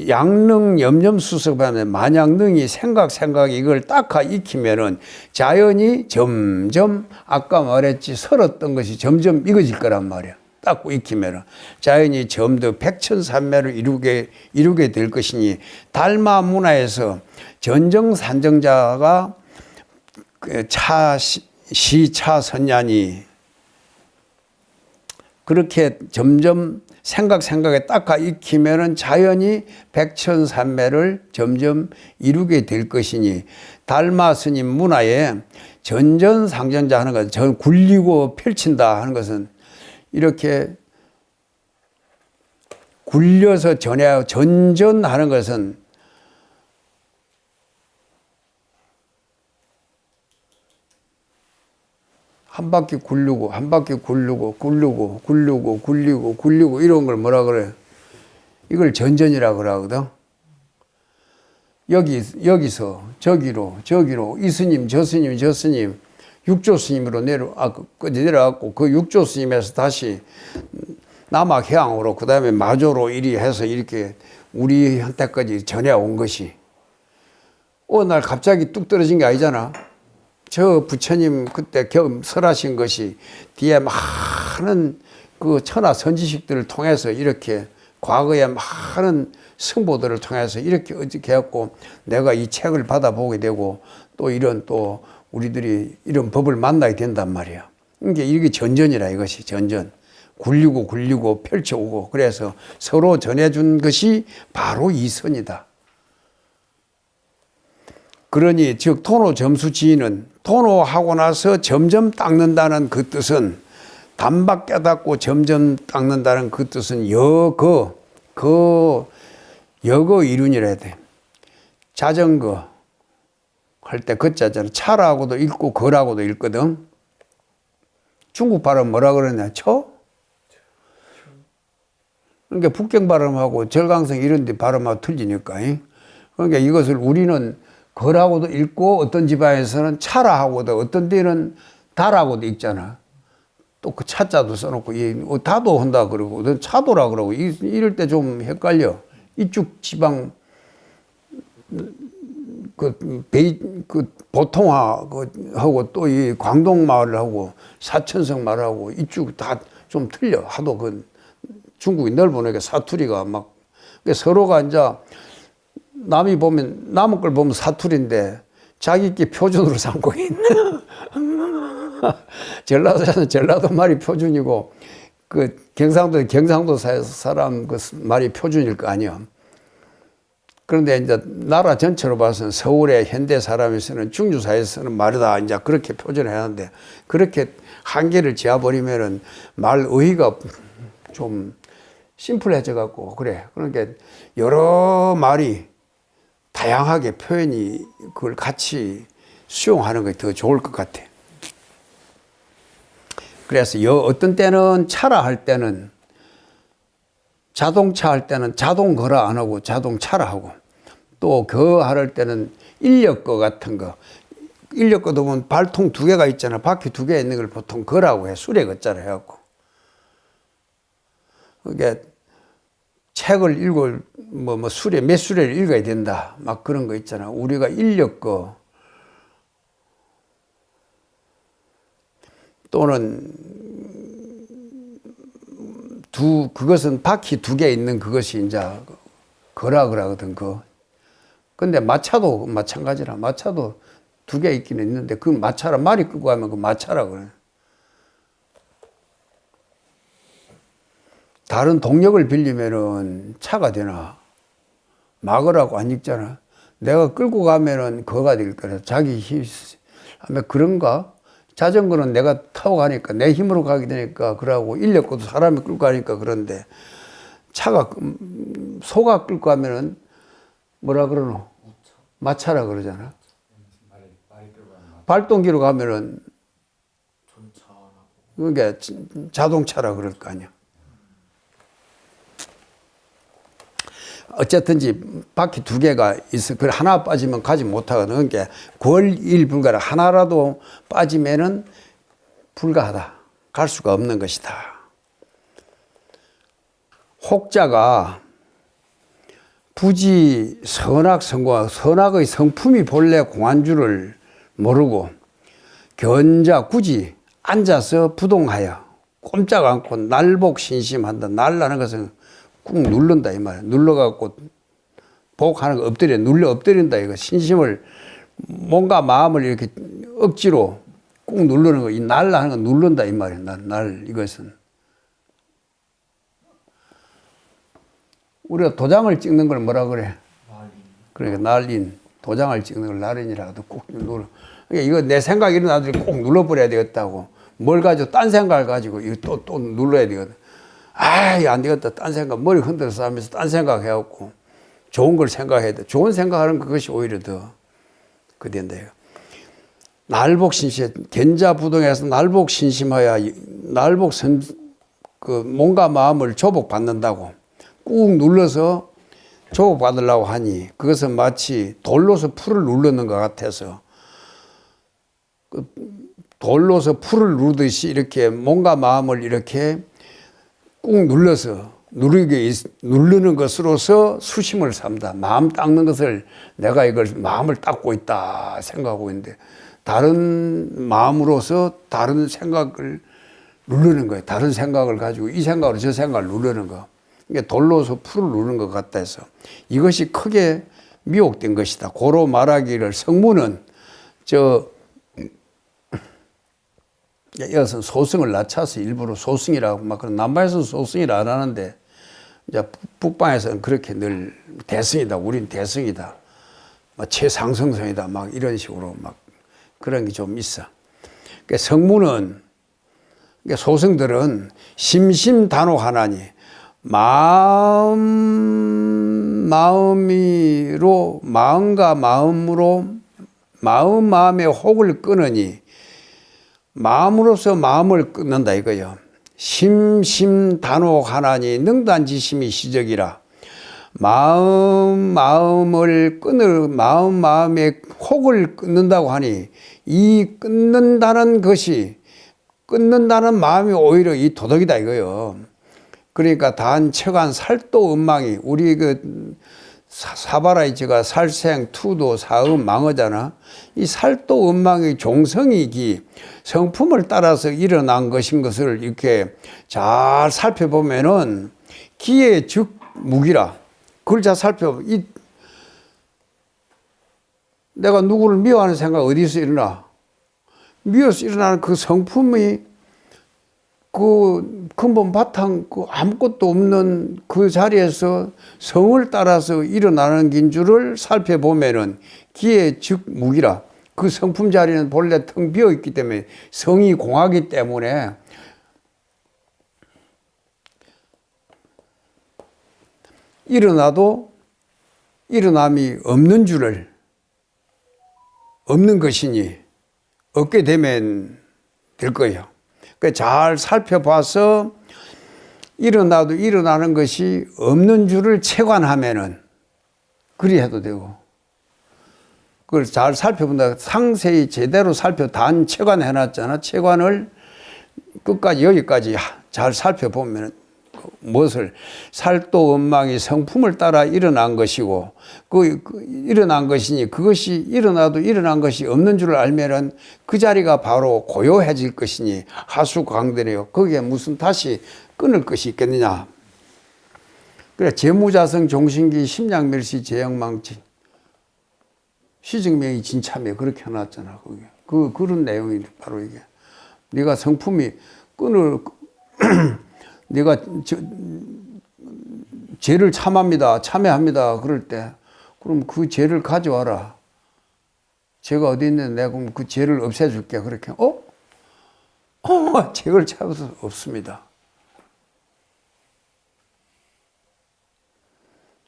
양능 염념수석하면 만약능이 생각 이걸 닦아 익히면은 자연이 점점 아까 말했지 설었던 것이 점점 익어질 거란 말이야. 닦고 익히면은 자연이 점점 백천산매를 이루게 될 것이니 달마 문화에서 전정산정자가 시차선냐니 그렇게 점점 생각에 닦아 익히면은 자연이 백천산매를 점점 이루게 될 것이니 달마 스님 문화에 전전상전자 하는 것은 전 굴리고 펼친다 하는 것은 이렇게 굴려서 전전하는 것은 한 바퀴 굴리고 한 바퀴 굴리고 이런 걸 뭐라 그래? 이걸 전전이라 그러거든. 여기서 저기로 이 스님 저 스님 육조 스님으로 내려갔고 그 육조 스님에서 다시 남악해양으로 그 다음에 마조로 이리 해서 이렇게 우리한테까지 전해온 것이 어느 날 갑자기 뚝 떨어진 게 아니잖아. 저 부처님 그때 설하신 것이 뒤에 많은 그 천하 선지식들을 통해서 이렇게 과거에 많은 승보들을 통해서 이렇게 어떻게 해갖고 내가 이 책을 받아보게 되고 또 우리들이 이런 법을 만나게 된단 말이야. 이게 전전이라 이것이 전전. 굴리고 펼쳐오고 그래서 서로 전해준 것이 바로 이 선이다. 그러니 즉 토노점수지인은 토노하고 나서 점점 닦는다는 그 뜻은 단박 깨닫고 점점 닦는다는 그 뜻은 여거 이륜이라 해야 돼. 자전거 할 때 그자잖아. 차라고도 읽고 거라고도 읽거든. 중국 발음 뭐라 그러냐? 그러니까 북경 발음하고 절강성 이런 데 발음하고 틀리니까. 그러니까 이것을 우리는 거라고도 읽고 어떤 지방에서는 차라하고도 어떤 데는 다라고도 읽잖아. 또 그 차자도 써놓고 다도 한다 그러고 차도라 그러고 이럴 때 좀 헷갈려. 이쪽 지방 보통하고 또 이 광동 마을하고 사천성 마을하고 이쪽 다 좀 틀려. 하도 중국이 넓으니까 사투리가 막 서로가 이제 남이 보면 남의 걸 보면 사투리인데 자기끼 표준으로 삼고 있는 전라도에서는 전라도 말이 표준이고 경상도 사람 말이 표준일 거 아니야. 그런데 이제 나라 전체로 봐서는 서울의 현대 사람에서는 중주사에서는 말이다 이제 그렇게 표준을 하는데 그렇게 한계를 지어버리면은 말 의의가 좀 심플해져 갖고 그래. 그러니까 여러 말이 다양하게 표현이 그걸 같이 수용하는 것이 더 좋을 것 같아. 그래서 어떤 때는 차라 할 때는 자동차 할 때는 자동거라 안 하고 자동차라 하고 또 할 때는 인력거 같은 거 인력거도 보면 발통 2개가 있잖아. 바퀴 2개 있는 걸 보통 거라고 해. 수레거자로 해갖고. 그러니까 책을 수레, 몇 수레를 읽어야 된다. 막 그런 거 있잖아. 우리가 인력거 또는 그것은 바퀴 2개 있는 그것이 이제 거라 그러거든, 근데 마차도 마찬가지라. 마차도 2개 있기는 있는데 그 마차라 말이 끌고 가면 그 마차라 그래. 다른 동력을 빌리면은 차가 되나? 막으라고 안 읽잖아. 내가 끌고 가면은 거가 될 거라. 자기 힘, 아마 그런가? 자전거는 내가 타고 가니까 내 힘으로 가게 되니까 그러고 인력거도 사람이 끌고 가니까 그런데 차가 소가 끌고 가면은 뭐라 그러노? 마차라 그러잖아. 발동기로 가면은 그러니까 자동차라 그럴 거 아니야. 어쨌든지 바퀴 두 개가 있어. 그 하나 빠지면 가지 못하거든. 그러니까 권일불가라. 하나라도 빠지면은 불가하다. 갈 수가 없는 것이다. 혹자가 부지 선악성과 선악의 성품이 본래 공한 줄을 모르고 견자 굳이 앉아서 부동하여 꼼짝 않고 날복신심한다. 날라는 것은 꾹 누른다 이 말이야. 눌러갖고 복하는 거 엎드려 눌러 엎드린다 이거. 신심을 뭔가 마음을 이렇게 억지로 꾹 누르는 거. 이 날라는 거 누른다 이 말이야. 날 이것은 우리가 도장을 찍는 걸 뭐라 그래? 그러니까 날린 도장을 찍는 걸 날인이라도 꾹 눌러. 그러니까 이거 내 생각이 일어나도 꼭 눌러버려야 되겠다고. 뭘 가지고 딴 생각을 가지고 이거 또 눌러야 되거든. 아이 안 되겠다. 딴 생각 머리 흔들어서 하면서 딴 생각 해갖고 좋은 걸 생각해야 돼. 좋은 생각하는 그것이 오히려 더 그된다 이거. 날복신심 견자부동해서 날복신심하여 날복선 그 몸과 마음을 조복받는다고 꾹 눌러서 조복받으려고 하니 그것은 마치 돌로서 풀을 누르는 것 같아서 돌로서 풀을 누르듯이 이렇게 몸과 마음을 이렇게 꾹 눌러서 누르는 것으로서 수심을 삼다. 마음 닦는 것을 내가 이걸 마음을 닦고 있다 생각하고 있는데 다른 마음으로서 다른 생각을 누르는 거예요. 다른 생각을 가지고 이 생각으로 저 생각을 누르는 거. 이게 돌로서 풀을 누르는 것 같다 해서 이것이 크게 미혹된 것이다. 고로 말하기를 성문은 이것은 소승을 낮춰서 일부러 소승이라고 막 그런 남방에서는 소승이라 안 하는데 이제 북방에서는 그렇게 늘 대승이다. 우린 대승이다. 막 최상승성이다. 막 이런 식으로 막 그런 게 좀 있어. 그러니까 성문은 그러니까 소승들은 심심단혹하나니 마음으로 마음의 혹을 끊으니 마음으로서 마음을 끊는다 이거요. 심심단혹하나니 능단지심이 시적이라. 마음의 혹을 끊는다고 하니 이 끊는다는 마음이 오히려 이 도덕이다 이거요. 그러니까 단체관 살도 음망이 우리 그 사바라이치가 살생, 투도, 사음, 망어잖아. 이 살도 음망의 종성이기 성품을 따라서 일어난 것인 것을 이렇게 잘 살펴보면은 기의 즉 무기라. 그걸 잘 살펴보. 내가 누구를 미워하는 생각 어디서 일어나? 미워서 일어나는 그 성품이 그 근본 바탕 그 아무것도 없는 그 자리에서 성을 따라서 일어나는 긴 줄을 살펴보면은 기의 즉 무기라. 그 성품 자리는 본래 텅 비어 있기 때문에 성이 공하기 때문에 일어나도 일어남이 없는 것이니 얻게 되면 될 거예요. 잘 살펴봐서 일어나도 일어나는 것이 없는 줄을 체관하면은 그리 해도 되고 그걸 잘 살펴본다. 상세히 제대로 단 체관해놨잖아. 체관을 끝까지 여기까지 잘 살펴보면 무엇을 살도 음망이 성품을 따라 일어난 것이고 그 일어난 것이니 그것이 일어나도 일어난 것이 없는 줄을 알면은 그 자리가 바로 고요해질 것이니 하수강대래요. 거기에 무슨 다시 끊을 것이 있겠느냐. 그래 재무자성 종신기 심양멸시 재영망치 시증명이 진참에 그렇게 해놨잖아. 거기 그런 내용이 바로 이게 네가 성품이 네가 죄를 참회합니다. 그럴 때 그럼 그 죄를 가져와라. 죄가 어디 있는데 내가 그럼 그 죄를 없애줄게. 그렇게 죄를 찾을 수 없습니다.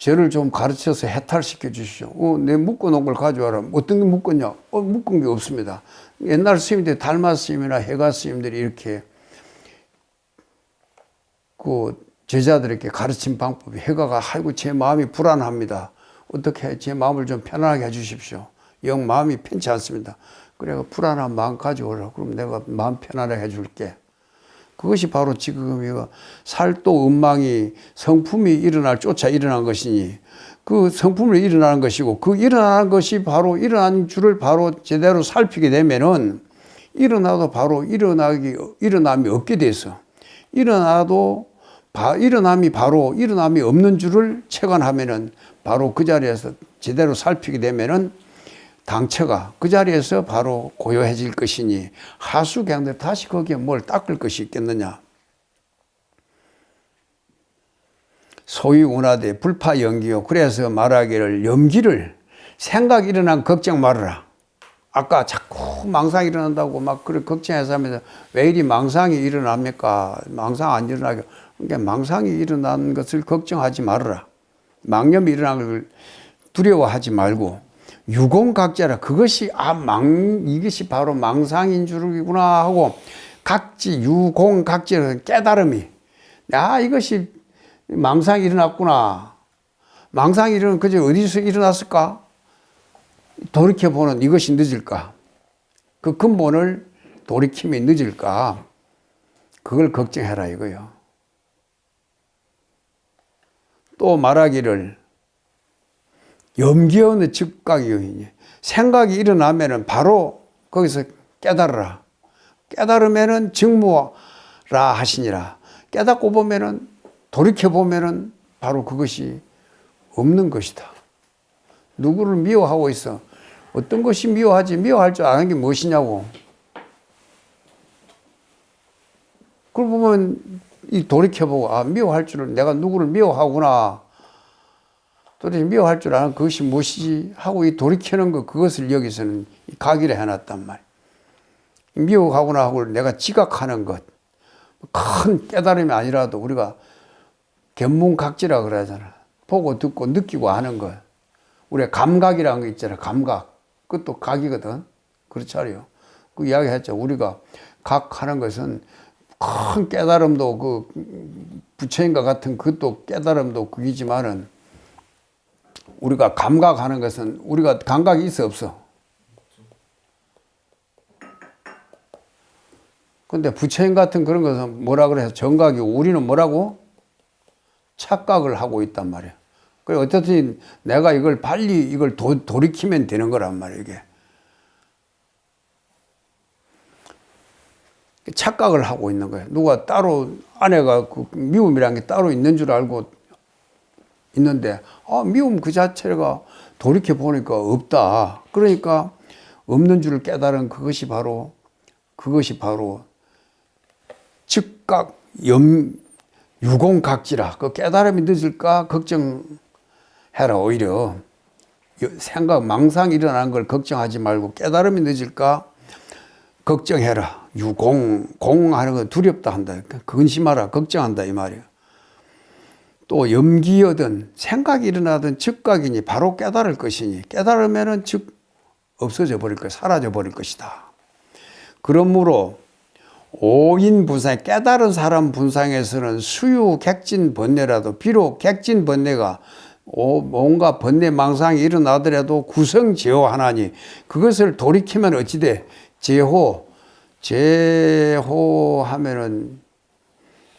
저를 좀 가르쳐서 해탈시켜 주십시오. 내 묶어놓은 걸 가져와라. 어떤 게 묶었냐? 묶은 게 없습니다. 옛날 스님들이 달마 스님이나 해가 스님들이 이렇게 그 제자들에게 가르친 방법이 해가가 아이고 제 마음이 불안합니다. 어떻게 제 마음을 좀 편안하게 해주십시오. 영 마음이 편치 않습니다. 그래가 불안한 마음 가져오라. 그럼 내가 마음 편안하게 해줄게. 그것이 바로 지금 이거 살도 음망이 성품이 쫓아 일어난 것이니 그 성품을 일어나는 것이고 그 일어나는 것이 바로 일어난 줄을 바로 제대로 살피게 되면은 일어나도 바로 일어남이 없게 돼서 일어남이 없는 줄을 체감하면은 바로 그 자리에서 제대로 살피게 되면은 당처가 그 자리에서 바로 고요해질 것이니 하수경들 다시 거기에 뭘 닦을 것이 있겠느냐. 소위 운하되 불파연기요. 그래서 말하기를 염기를 생각이 일어난 걱정 말아라. 아까 자꾸 망상이 일어난다고 막 그렇게 걱정해서 하면서 왜 이리 망상이 일어납니까? 망상 안 일어나게. 그러니까 망상이 일어난 것을 걱정하지 말아라. 망념이 일어난 걸 두려워하지 말고 유공각자라. 그것이 이것이 바로 망상인 줄이구나 하고 각지 유공각자라 깨달음이 이것이 망상이 일어났구나. 망상이 일어난 그저 어디서 일어났을까? 돌이켜보는 이것이 늦을까? 그 근본을 돌이킴이 늦을까? 그걸 걱정해라 이거요. 또 말하기를 염기어느 즉각이요. 생각이 일어나면은 바로 거기서 깨달으라. 깨달으면은 증무라 하시니라. 깨닫고 보면은 돌이켜보면은 바로 그것이 없는 것이다. 누구를 미워하고 있어. 어떤 것이 미워하지? 미워할 줄 아는 게 무엇이냐고. 그걸 보면 돌이켜보고 미워할 줄을 내가 누구를 미워하구나. 도대체 미워할 줄 아는 그것이 무엇이지 하고 돌이키는 것 그것을 여기서는 각이라 해놨단 말이야. 미워하구나 하고 내가 지각하는 것. 큰 깨달음이 아니라도 우리가 견문각지라 그러잖아. 보고 듣고 느끼고 아는 것. 우리가 감각이라는 거 있잖아. 감각. 그것도 각이거든. 그렇잖아요. 그 이야기 했죠. 우리가 각하는 것은 큰 깨달음도 그 부처님과 같은 그것도 깨달음도 그이지만은 우리가 감각하는 것은 우리가 감각이 있어 없어? 근데 부처님 같은 그런 것은 뭐라 그래서 정각이 우리는 뭐라고? 착각을 하고 있단 말이야. 그래 어쨌든 내가 이걸 빨리 이걸 돌이키면 되는 거란 말이야 이게. 착각을 하고 있는 거야. 누가 따로 아내가 그 미움이라는 게 따로 있는 줄 알고 있는데 미움 그 자체가 돌이켜 보니까 없다. 그러니까 없는 줄을 깨달은 그것이 바로 즉각 유공각지라. 그 깨달음이 늦을까 걱정해라. 오히려 생각 망상이 일어나는 걸 걱정하지 말고 깨달음이 늦을까 걱정해라. 공하는 건 두렵다 한다. 근심하라. 걱정한다 이 말이야. 또 염기여든 생각이 일어나든 즉각이니 바로 깨달을 것이니 깨달으면은 즉 없어져 버릴 것, 사라져 버릴 것이다. 그러므로 오인 분상, 깨달은 사람 분상에서는 수유 객진 번뇌라도 비록 객진 번뇌가 뭔가 번뇌 망상이 일어나더라도 구성 제호 하나니 그것을 돌이키면 어찌돼? 제호 하면은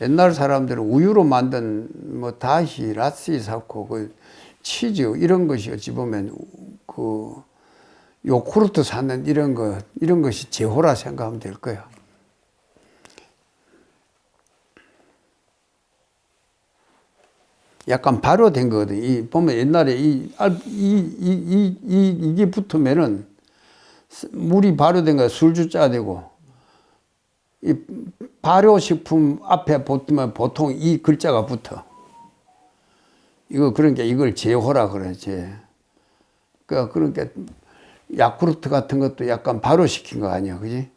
옛날 사람들은 우유로 만든 뭐 다시 라시 사코 그 치즈 이런 것이 어찌 보면 그 요구르트 사는 이런 것이 제호라 생각하면 될 거야. 약간 발효된 거거든. 이 보면 옛날에 이게 붙으면은 물이 발효된 거야. 술주자 되고 이 발효식품 앞에 붙으면 보통 이 글자가 붙어. 그러니까 이걸 제호라 그러지. 그러니까 야쿠르트 같은 것도 약간 발효시킨 거 아니야, 그지?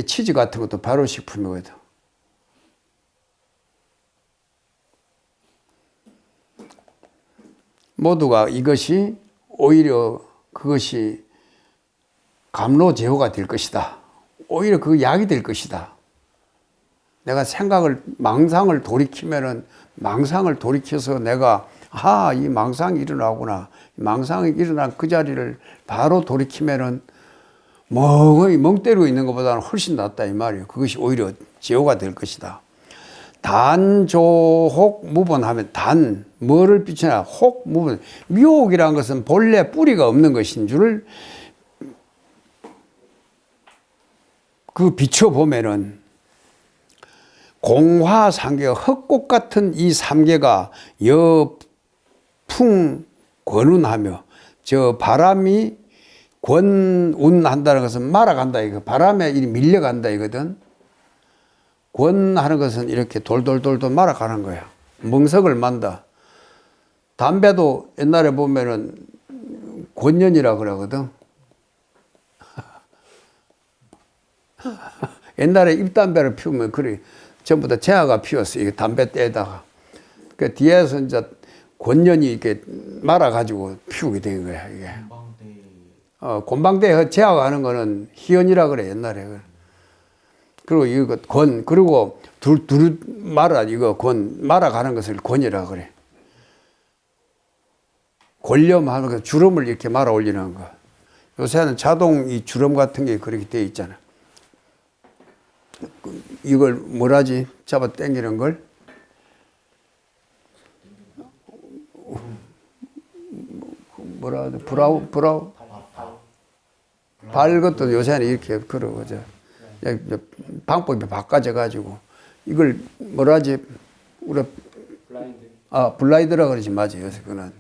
치즈 같은 것도 발효식품이거든. 모두가 이것이 오히려 그것이 감로제호가 될 것이다. 오히려 그 약이 될 것이다. 내가 망상을 돌이켜서 내가 이 망상이 일어나구나. 망상이 일어난 그 자리를 바로 돌이키면은 멍 때리고 있는 것보다는 훨씬 낫다 이 말이에요. 그것이 오히려 제호가 될 것이다. 단조혹 무본하면 뭐를 비추나 혹 무본. 미혹이라는 것은 본래 뿌리가 없는 것인 줄을 비춰보면은 공화삼계가 헛꽃 같은 이 삼계가 여풍 권운하며 저 바람이 권운한다는 것은 말아간다 이거. 바람에 밀려간다 이거든. 권하는 것은 이렇게 돌돌돌돌 말아가는 거야. 멍석을 만다. 담배도 옛날에 보면은 권연이라 그러거든. 옛날에 잎담배를 피우면 그래 전부 다 재화가 피웠어. 이게 담배 떼다가 그 뒤에서 이제 권연이 이렇게 말아가지고 피우게 된 거야 이게. 곤방대 재화가 하는 거는 희연이라 그래 옛날에. 그리고 이거 그리고 둘 말아가는 것을 권이라 그래. 권렴하는 거 주름을 이렇게 말아 올리는 거. 요새는 자동 이 주름 같은 게 그렇게 돼 있잖아. 이걸 뭐라지? 잡아 당기는 걸? 뭐라 하지? 브라우? 발 것도 요새는 이렇게 그러거든. 방법이 바꿔져가지고 이걸 뭐라지? 우리 블라이드라 그러지 맞아 요새 그는.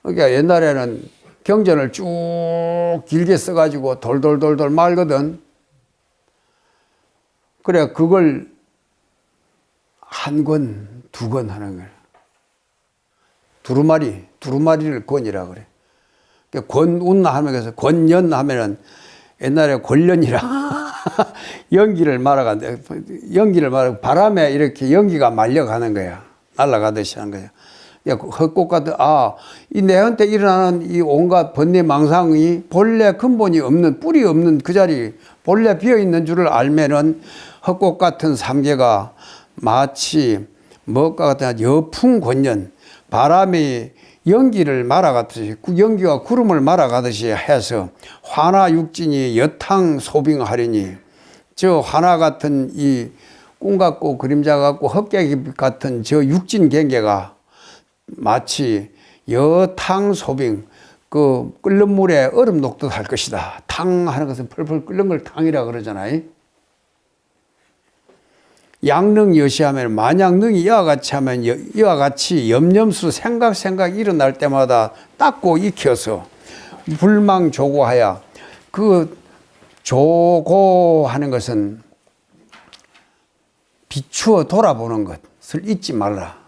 그러니까 옛날에는 경전을 쭉 길게 써가지고 돌돌돌돌 말거든. 그래 그걸 한 권, 두 권 하는 거야. 두루마리를 권이라 그래. 권운나 하면서 권연 하면은 옛날에 권련이라 연기를 말아간다. 바람에 이렇게 연기가 말려가는 거야. 날아가듯이 하는 거야. 헛꽃 같은 이 내한테 일어나는 이 온갖 번뇌 망상이 본래 근본이 없는 뿌리 없는 그 자리 본래 비어 있는 줄을 알면은 헛꽃 같은 삼계가 마치 무엇과 같은 여풍 권연 바람이 연기를 말아가듯이 연기와 구름을 말아가듯이 해서 화나 육진이 여탕 소빙하리니 저 화나 같은 이 꿈 같고 그림자 같고 헛개기 같은 저 육진 경계가 마치 여탕 소빙 그 끓는 물에 얼음 녹듯 할 것이다. 탕 하는 것은 펄펄 끓는 걸 탕이라 그러잖아요. 양능 여시하면 만약 능이 이와 같이 하면 이와 같이 염염수 생각 일어날 때마다 닦고 익혀서 불망조고하야 그 조고하는 것은 비추어 돌아보는 것을 잊지 말라.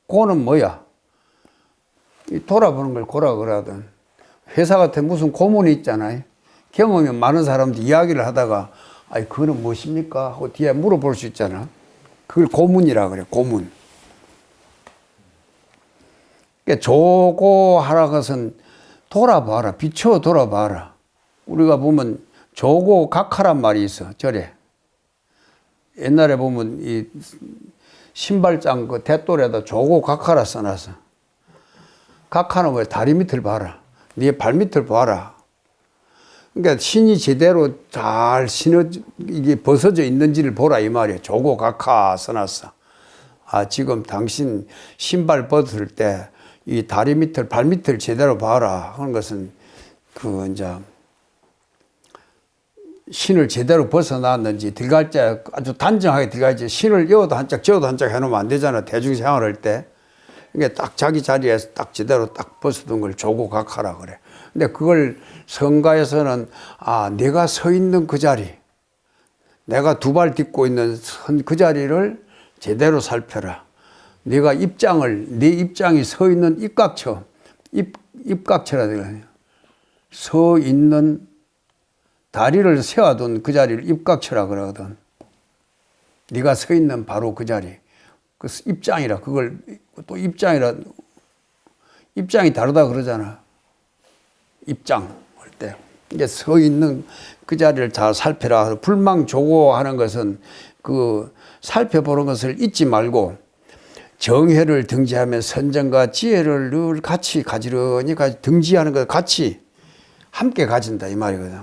고는 뭐야? 돌아보는 걸 고라 그러거든. 회사 같은 무슨 고문이 있잖아요. 경험이 많은 사람들 이야기를 하다가 그거는 무엇입니까? 하고 뒤에 물어볼 수 있잖아. 그걸 고문이라 그래. 고문. 그러니까 조고하라 것은 돌아봐라. 비추어 돌아봐라. 우리가 보면 조고각하란 말이 있어. 절에. 옛날에 보면 이 신발장 그 대돌에다 조고각하라 써놨어. 각하는 왜 다리 밑을 봐라. 네 발 밑을 봐라. 그러니까 신이 제대로 잘 이게 벗어져 있는지를 보라 이 말이야. 조고각하 써놨어. 지금 당신 신발 벗을 때 이 다리 밑을 발 밑을 제대로 봐라 하는 것은 이제 신을 제대로 벗어났는지 들어갈 때 아주 단정하게 들어가야지. 신을 여어도 한짝 저어도 한짝 해놓으면 안 되잖아. 대중생활할 때. 그러니까 딱 자기 자리에서 딱 제대로 딱 벗어둔 걸 조고각하라 그래. 근데 그걸 성가에서는 내가 서 있는 그 자리, 내가 두 발 딛고 있는 그 자리를 제대로 살펴라. 네 입장이 서 있는 입각처라 그래요. 서 있는 다리를 세워둔 그 자리를 입각처라 그러거든. 네가 서 있는 바로 그 자리. 그 입장이라 그걸 또 입장이 다르다 그러잖아. 입장 할 때. 이게 서 있는 그 자리를 잘 살펴라. 불망조고하는 것은 그 살펴보는 것을 잊지 말고 정혜를 등지하며 선정과 지혜를 늘 같이 가지런히 등지하는 것 같이 함께 가진다 이 말이거든.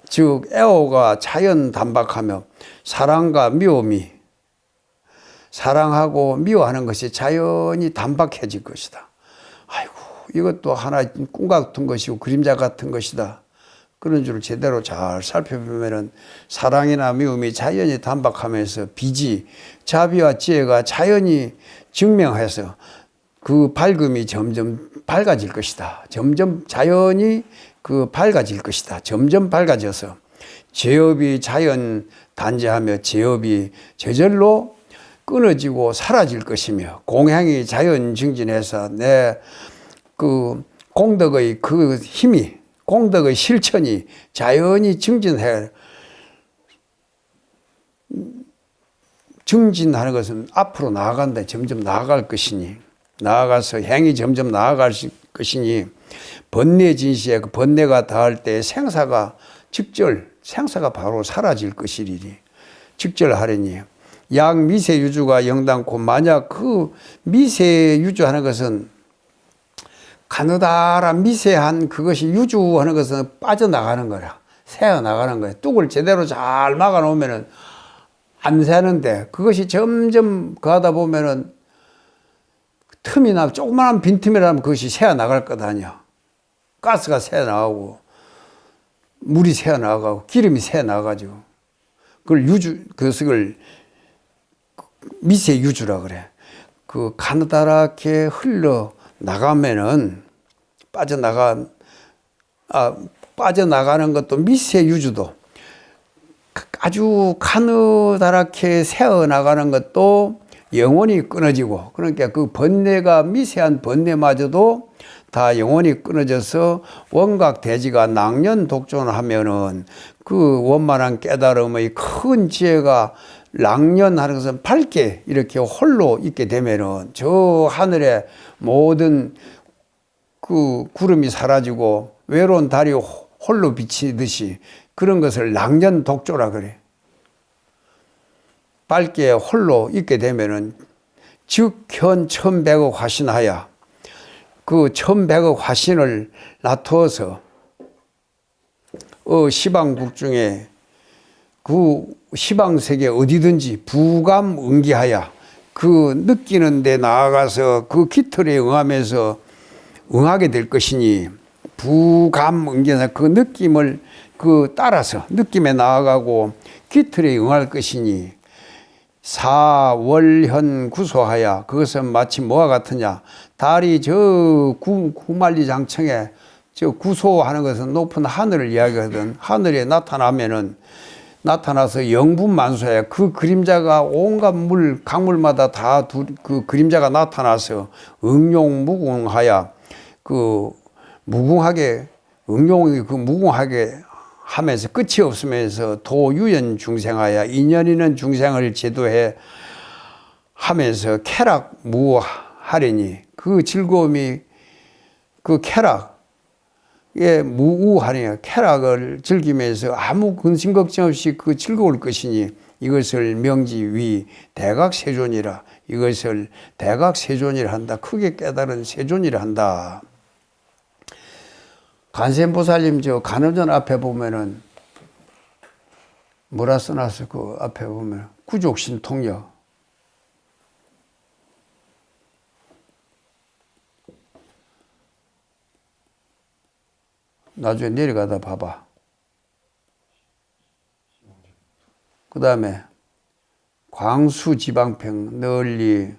즉 애호가 자연 단박하며 사랑과 미움이 사랑하고 미워하는 것이 자연히 단박해질 것이다. 아이고 이것도 하나의 꿈 같은 것이고 그림자 같은 것이다. 그런 줄을 제대로 잘 살펴보면은 사랑이나 미움이 자연히 단박하면서 비지, 자비와 지혜가 자연히 증명해서 그 밝음이 점점 밝아질 것이다. 점점 자연이 그 밝아질 것이다. 점점 밝아져서 제업이 자연 단죄하며 제업이 저절로 끊어지고 사라질 것이며 공행이 자연 증진해서 내 그 공덕의 그 힘이 공덕의 실천이 자연히 증진하는 것은 앞으로 나아간다. 점점 나아갈 것이니 나아가서 행이 점점 나아갈 것이니 번뇌 진시에 그 번뇌가 닿을 때 생사가 바로 사라질 것이리니 직절하리니 약 미세유주가 영당코 만약 그 미세유주하는 것은 가느다란 미세한 그것이 유주하는 것은 빠져나가는 거라. 새어나가는 거야. 뚝을 제대로 잘 막아놓으면은 안 새는데 그것이 점점 가다 보면은 틈이나 조그마한 빈틈이라면 그것이 새어나갈 것 아니야. 가스가 새어나가고 물이 새어나가고 기름이 새어나가지고 그것을 미세유주라 그래. 그 가느다랗게 흘러나가면은 빠져나가는 것도 미세유주도 아주 가느다랗게 새어나가는 것도 영원히 끊어지고 그러니까 그 번뇌가 미세한 번뇌마저도 다 영원히 끊어져서 원각대지가 낭년독존하면은 그 원만한 깨달음의 큰 지혜가 랑년하는 것은 밝게 이렇게 홀로 있게 되면은 저 하늘에 모든 그 구름이 사라지고 외로운 달이 홀로 비치듯이 그런 것을 랑년독조라 그래. 밝게 홀로 있게 되면은 즉 현 천백억 화신하여 그 천백억 화신을 놔두어서 시방국 중에 그 시방세계 어디든지 부감응기하여 그 느끼는 데 나아가서 그 깃털에 응하면서 응하게 될 것이니 부감응기해서 그 느낌을 따라서 느낌에 나아가고 깃털에 응할 것이니 사월현 구소하여 그것은 마치 뭐와 같으냐 달이 저 구만리장청에 저 구소하는 것은 높은 하늘을 이야기하거든. 하늘에 나타나서 영분만수하여 그 그림자가 온갖 강물마다 다 그 그림자가 나타나서 응용무궁하여 그 무궁하게 응용이 그 무궁하게 하면서 끝이 없으면서 도유연 중생하여 인연 있는 중생을 제도해 하면서 쾌락무하리니 그 즐거움이 그 쾌락에 무우하니 쾌락을 즐기면서 아무 근심 걱정 없이 그 즐거울 것이니 이것을 명지위 대각세존이라 이것을 대각세존이라 한다. 크게 깨달은 세존이라 한다. 간센보살님 저 간음전 앞에 보면은 뭐라 써놨어? 그 앞에 보면 구족신통력. 나중에 내려가다 봐봐. 그 다음에 광수지방평 널리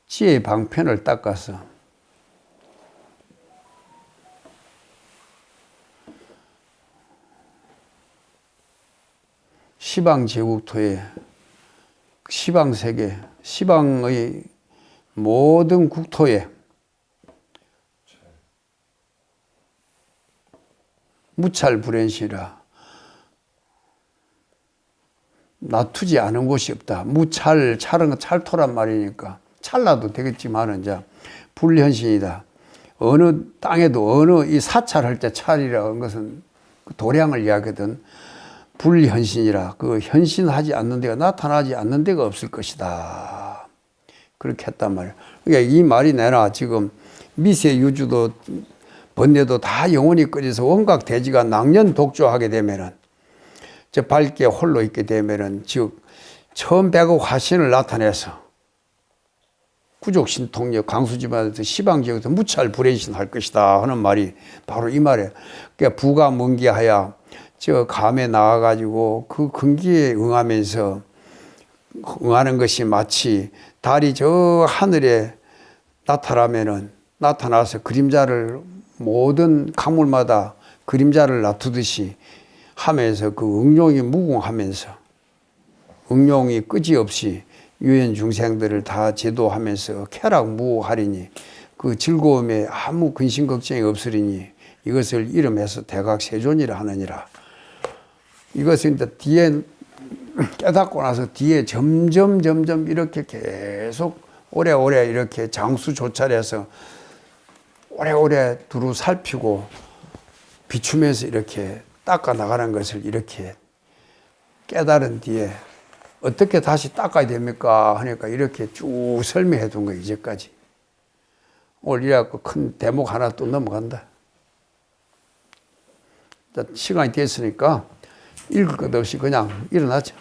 지혜 방편을 닦아서 시방제국토에 시방세계 시방의 모든 국토에 무찰 불행시라. 놔두지 않은 곳이 없다. 무찰, 찰은 찰토란 말이니까 찰나도 되겠지만은 이제 불현신이다. 어느 땅에도 어느 이 사찰할 때 찰이라는 것은 그 도량을 이야기하거든. 불현신이라. 그 현신하지 않는 데가 나타나지 않는 데가 없을 것이다. 그렇게 했단 말이야. 그러니까 이 말이 내나 지금 미세유주도 번뇌도 다 영혼이 꺼져서 온갖 대지가 낭년 독조하게 되면은 저 밝게 홀로 있게 되면은 즉 처음 백억 화신을 나타내서 구족신통력 강수지방에서 시방지역에서 무찰 불행신 할 것이다 하는 말이 바로 이 말이에요. 그러니까 부가 문기하야 저 감에 나와가지고 그 근기에 응하면서 응하는 것이 마치 달이 저 하늘에 나타나서 그림자를 모든 강물마다 그림자를 놔두듯이 하면서 그 응용이 무궁하면서 응용이 끄지없이 유엔 중생들을 다 제도하면서 쾌락무하리니 그 즐거움에 아무 근심 걱정이 없으리니 이것을 이름해서 대각세존이라 하느니라. 이것을 이제 뒤에 깨닫고 나서 뒤에 점점 이렇게 계속 오래오래 이렇게 장수 조찰해서 오래오래 두루 살피고 비추면서 이렇게 닦아 나가는 것을 이렇게 깨달은 뒤에 어떻게 다시 닦아야 됩니까? 하니까 이렇게 쭉 설명해 둔 거예요, 이제까지. 오늘 이래갖고 큰 대목 하나 또 넘어간다. 시간이 됐으니까 읽을 것 없이 그냥 일어나자.